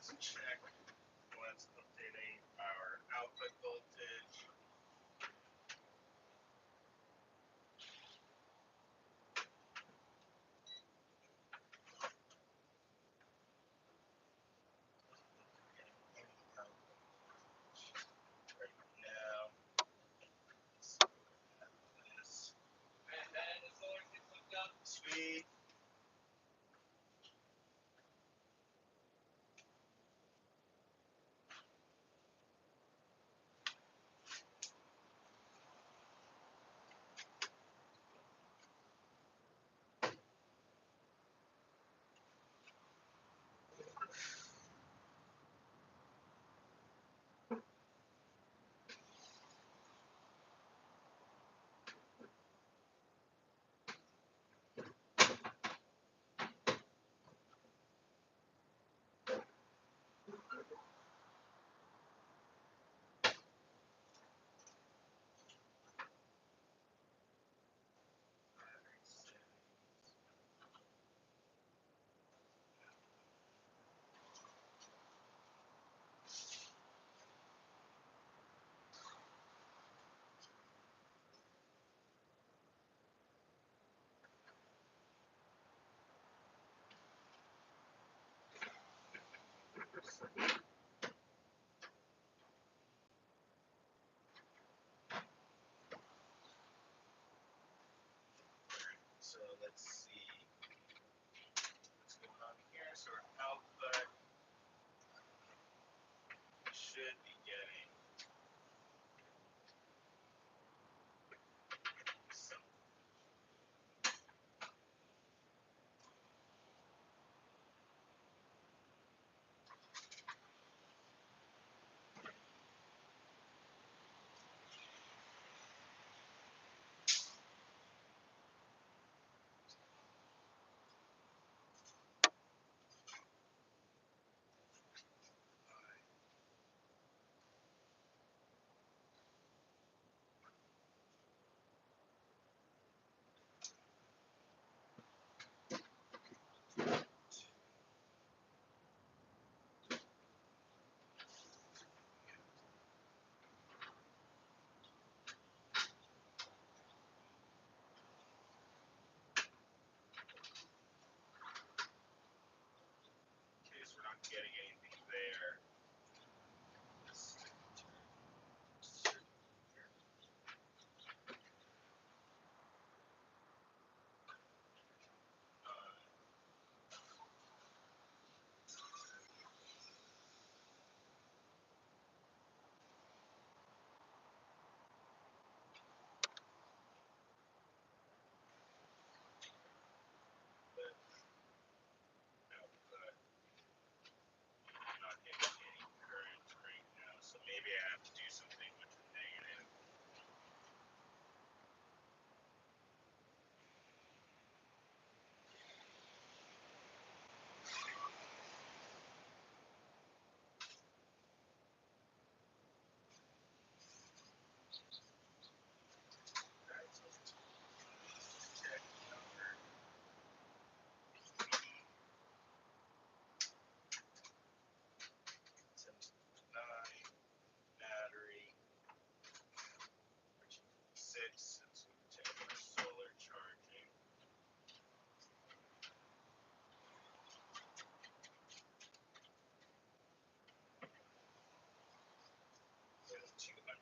S5: Let's check what's updating our output voltage.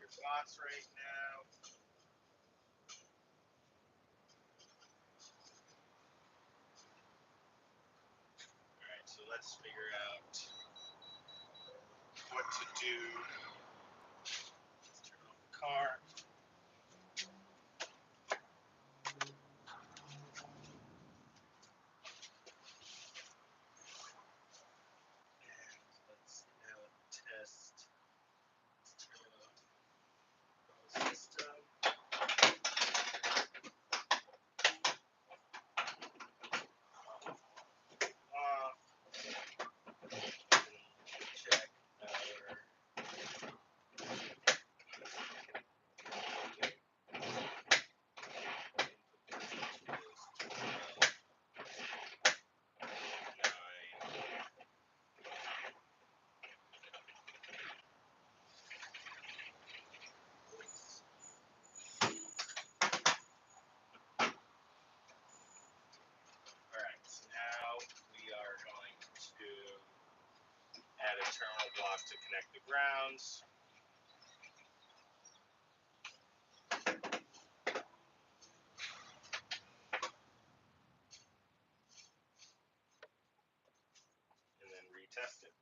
S5: your thoughts right now? Alright, so let's figure out what to do. Let's turn off the car. And let's now test. Let's turn off the system. Off. Check our Alright, so now we are going to add a terminal block to connect the grounds. And then retest it.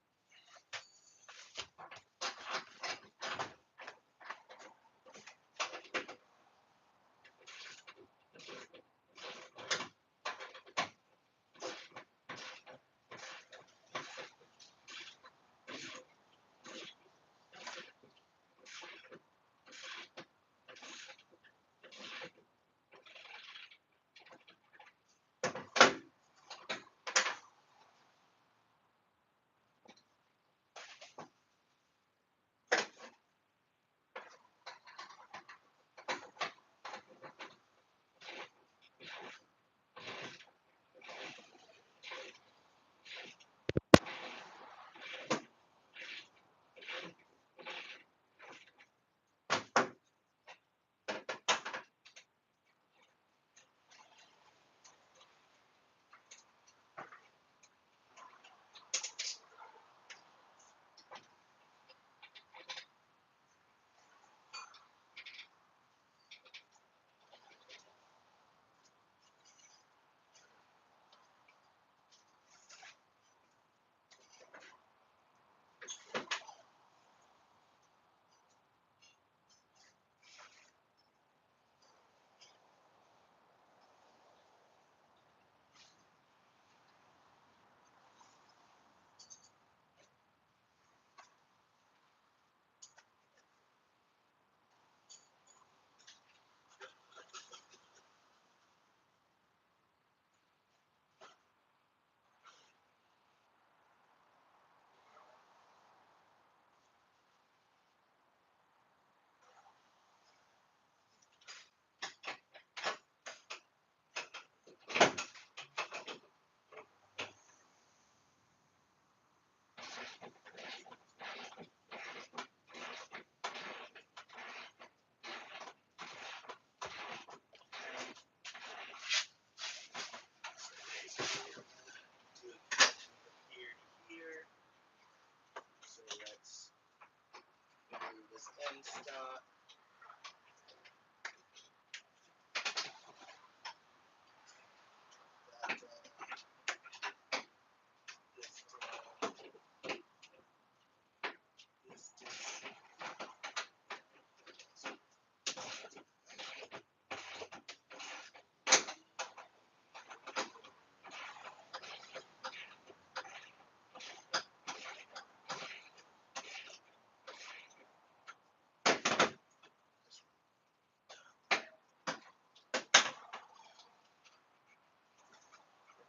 S5: Here to here. So let's move this end stop. That this distance.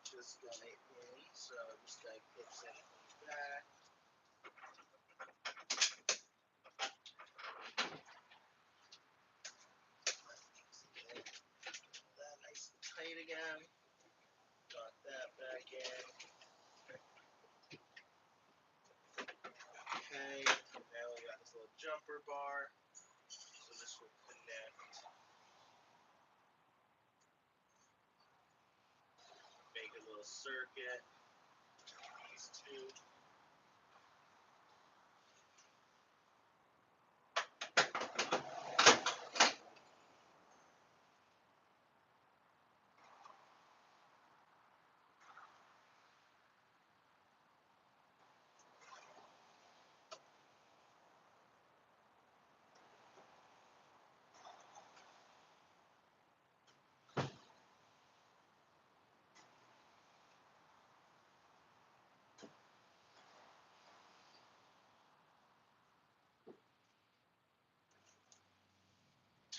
S5: Just got it in, so this guy clips in from the back. That nice and tight again. Got that back in. Okay, now we got this little jumper bar. So this will connect. Make a little circuit. These two.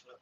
S2: Are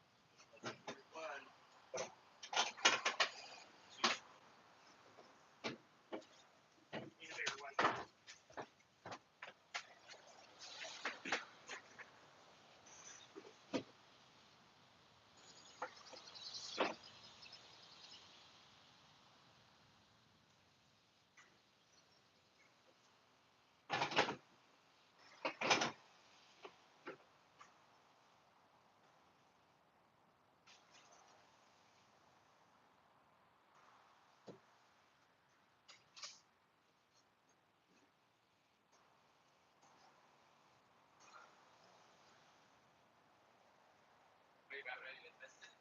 S2: you about ready to test it?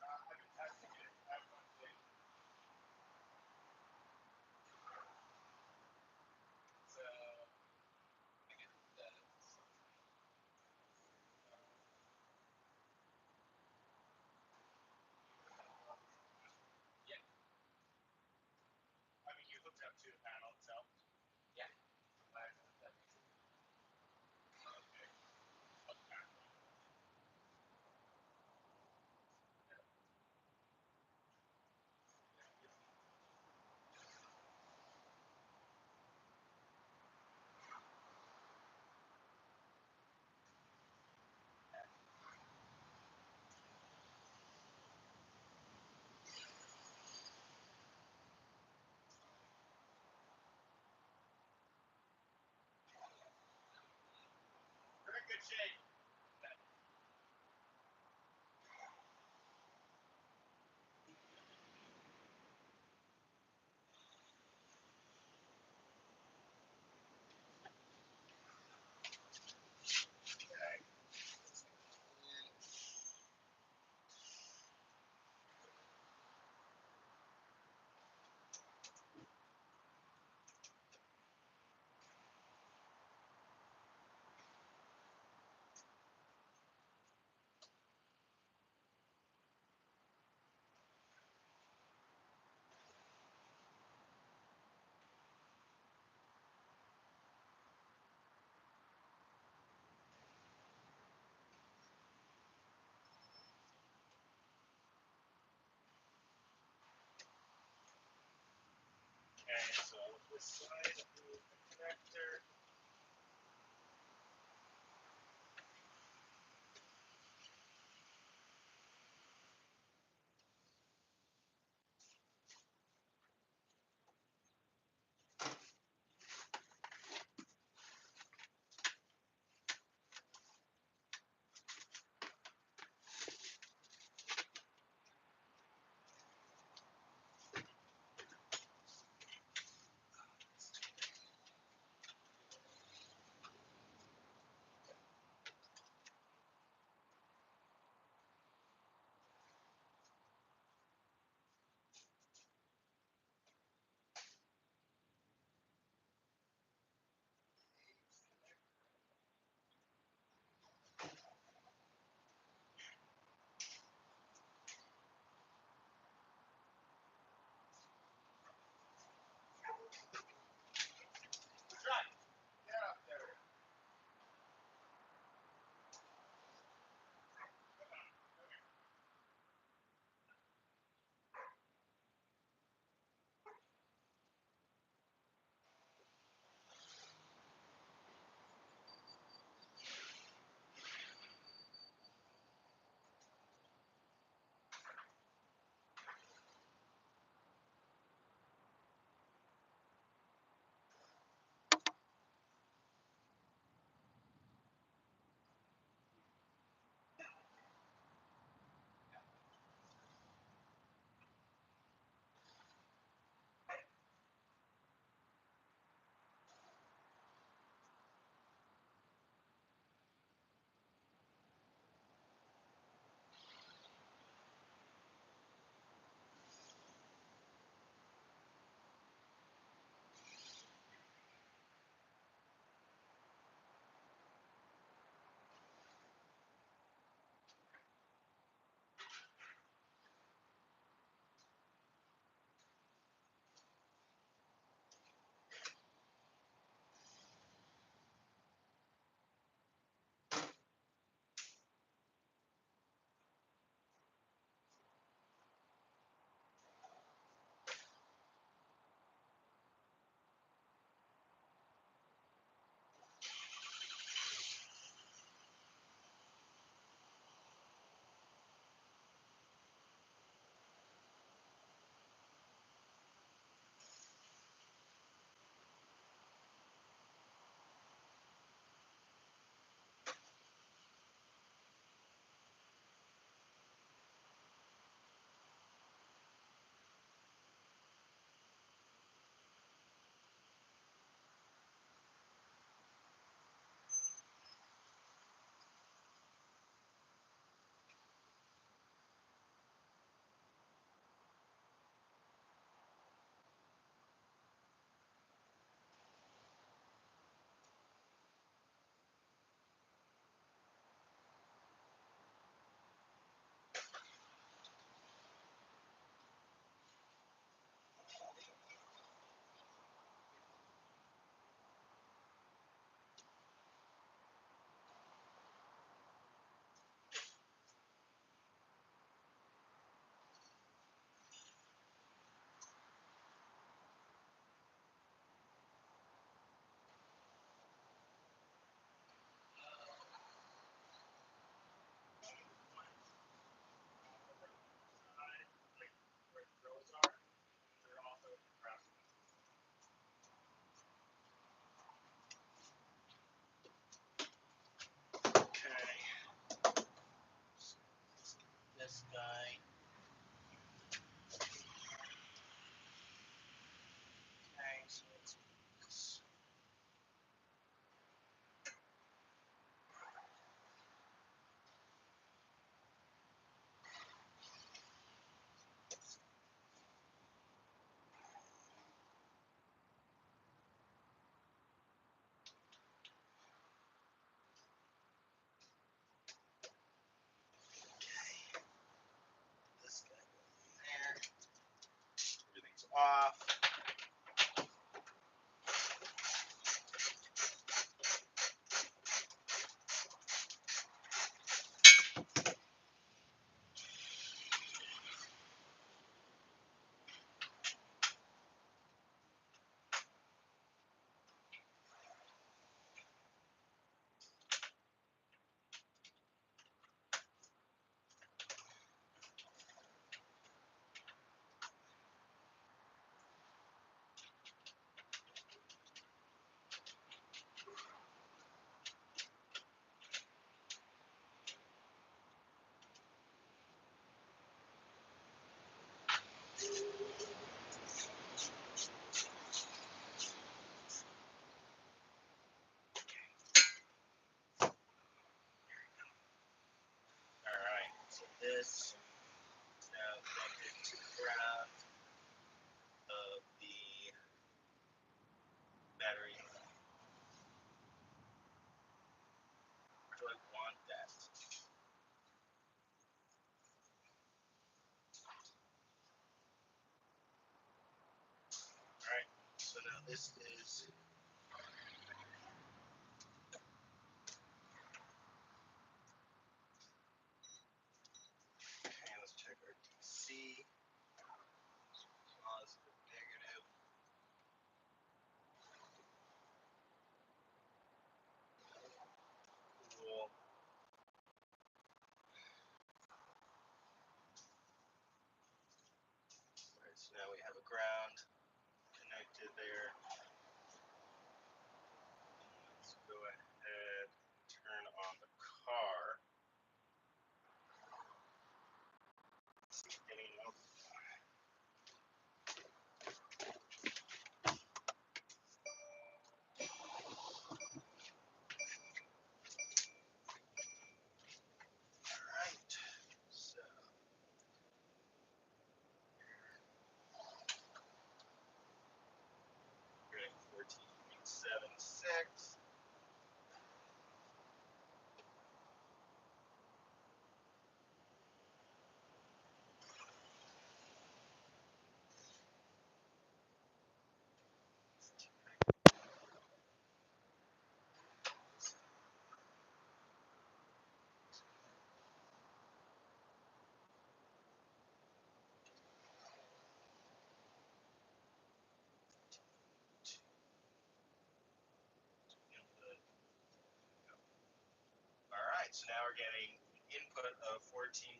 S2: I've been testing it. I have one thing. So, I get the. Yeah. I mean, you hooked up to the panel itself. Yeah. I have that. Okay. What panel? You're in good shape. Okay, so this side of the connector.
S1: off. Alright, so this is now connected to the ground of the battery. Where do I want that? Alright, so now this is okay, let's check our DC. Positive, negative. Cool. Alright, so now we have a ground connected there. Let's go ahead and turn on the car. See anything else? Alright, so we're at 14.76. Alright, so now we're getting an input of 14.5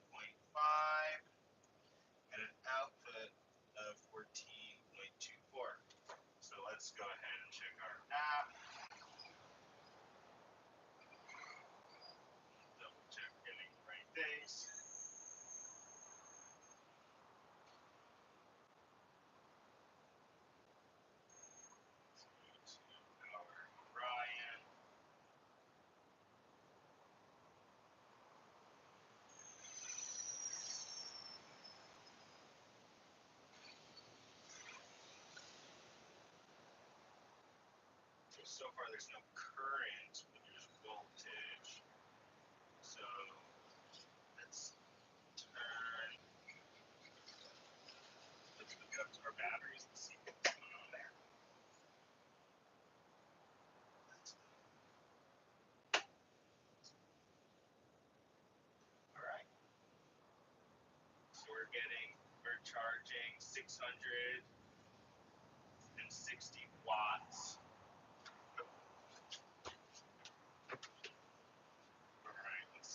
S1: and an output of 14.24. So let's go ahead and check our app. Double check getting the right things. Let's go to our Ryan. So far there's no current, but there's voltage. So let's hook up to our batteries and see what's going on there. Alright. So we're charging 660 watts. Alright,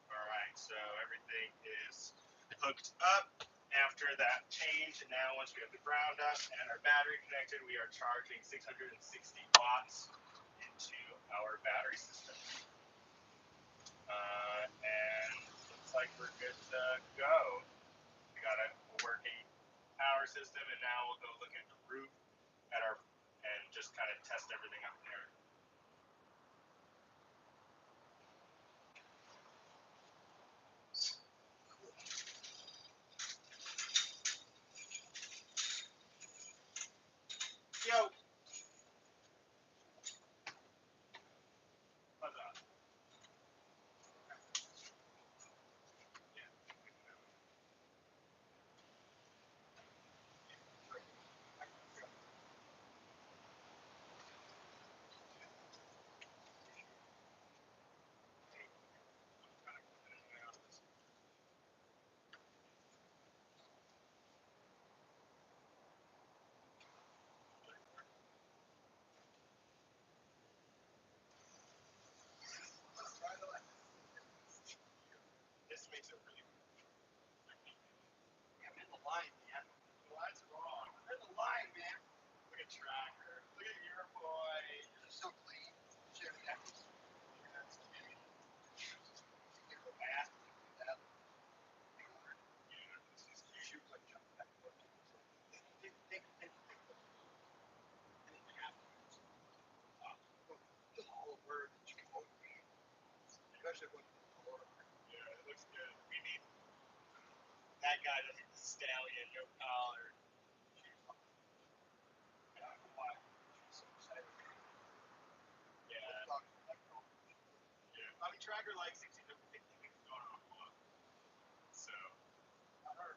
S1: alright, so everything is hooked up after that change, and now once we have the ground up and our battery connected, we are charging 660 watts into our battery system. And looks like we're good to go. We got a working power system, and now we'll go look at the roof at our and just kind of test everything up there. Yo. What's up? Yeah.
S2: especially when yeah, it looks good. We need that guy doesn't stallion, no collar. I don't know why. She's so excited. Yeah. Yeah. I mean, Tracker likes it. He doesn't think he's going on a walk. So. I heard.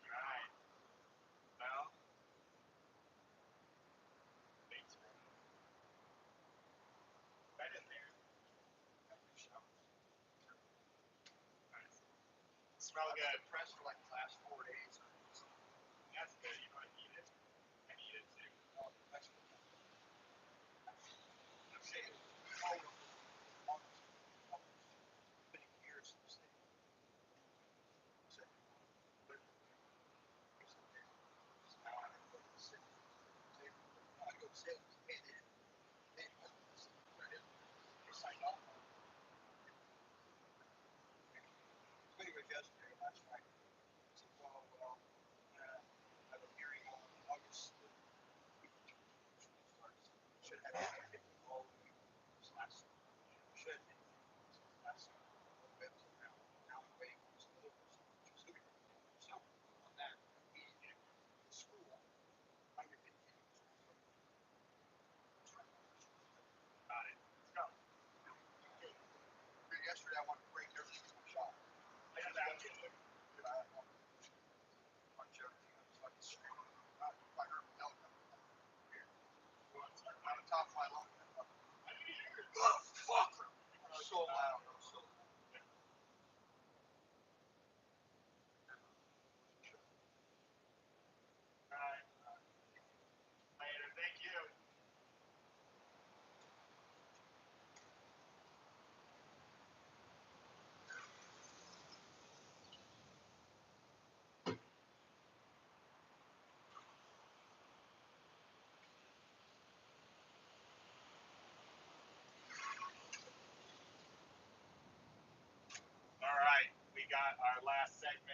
S2: Right. Well. Thanks, man. Right in there. Nice. Smell good. Pressed for like the last 4 days. That's good. You know, I need it. I need it too. That's good. I'm saying, many years since they said, but now I go to the city. I go to sales, and they signed off. Anyway, yesterday, last night, I said, well, I have a hearing on August. Should have had it all last should last now I'm waiting for some deliveries. So on that, the school, I'm going to continue. Got it. Let's go. Okay. Yesterday, I wanted to break everything in my shop. I got that. I had a bunch of everything. I was like, I heard a helicopter here. On the top of my lung. I didn't hear it. Oh, fuck! It was so loud. It was so loud. All right. Later. Thank you. All right, we got our last segment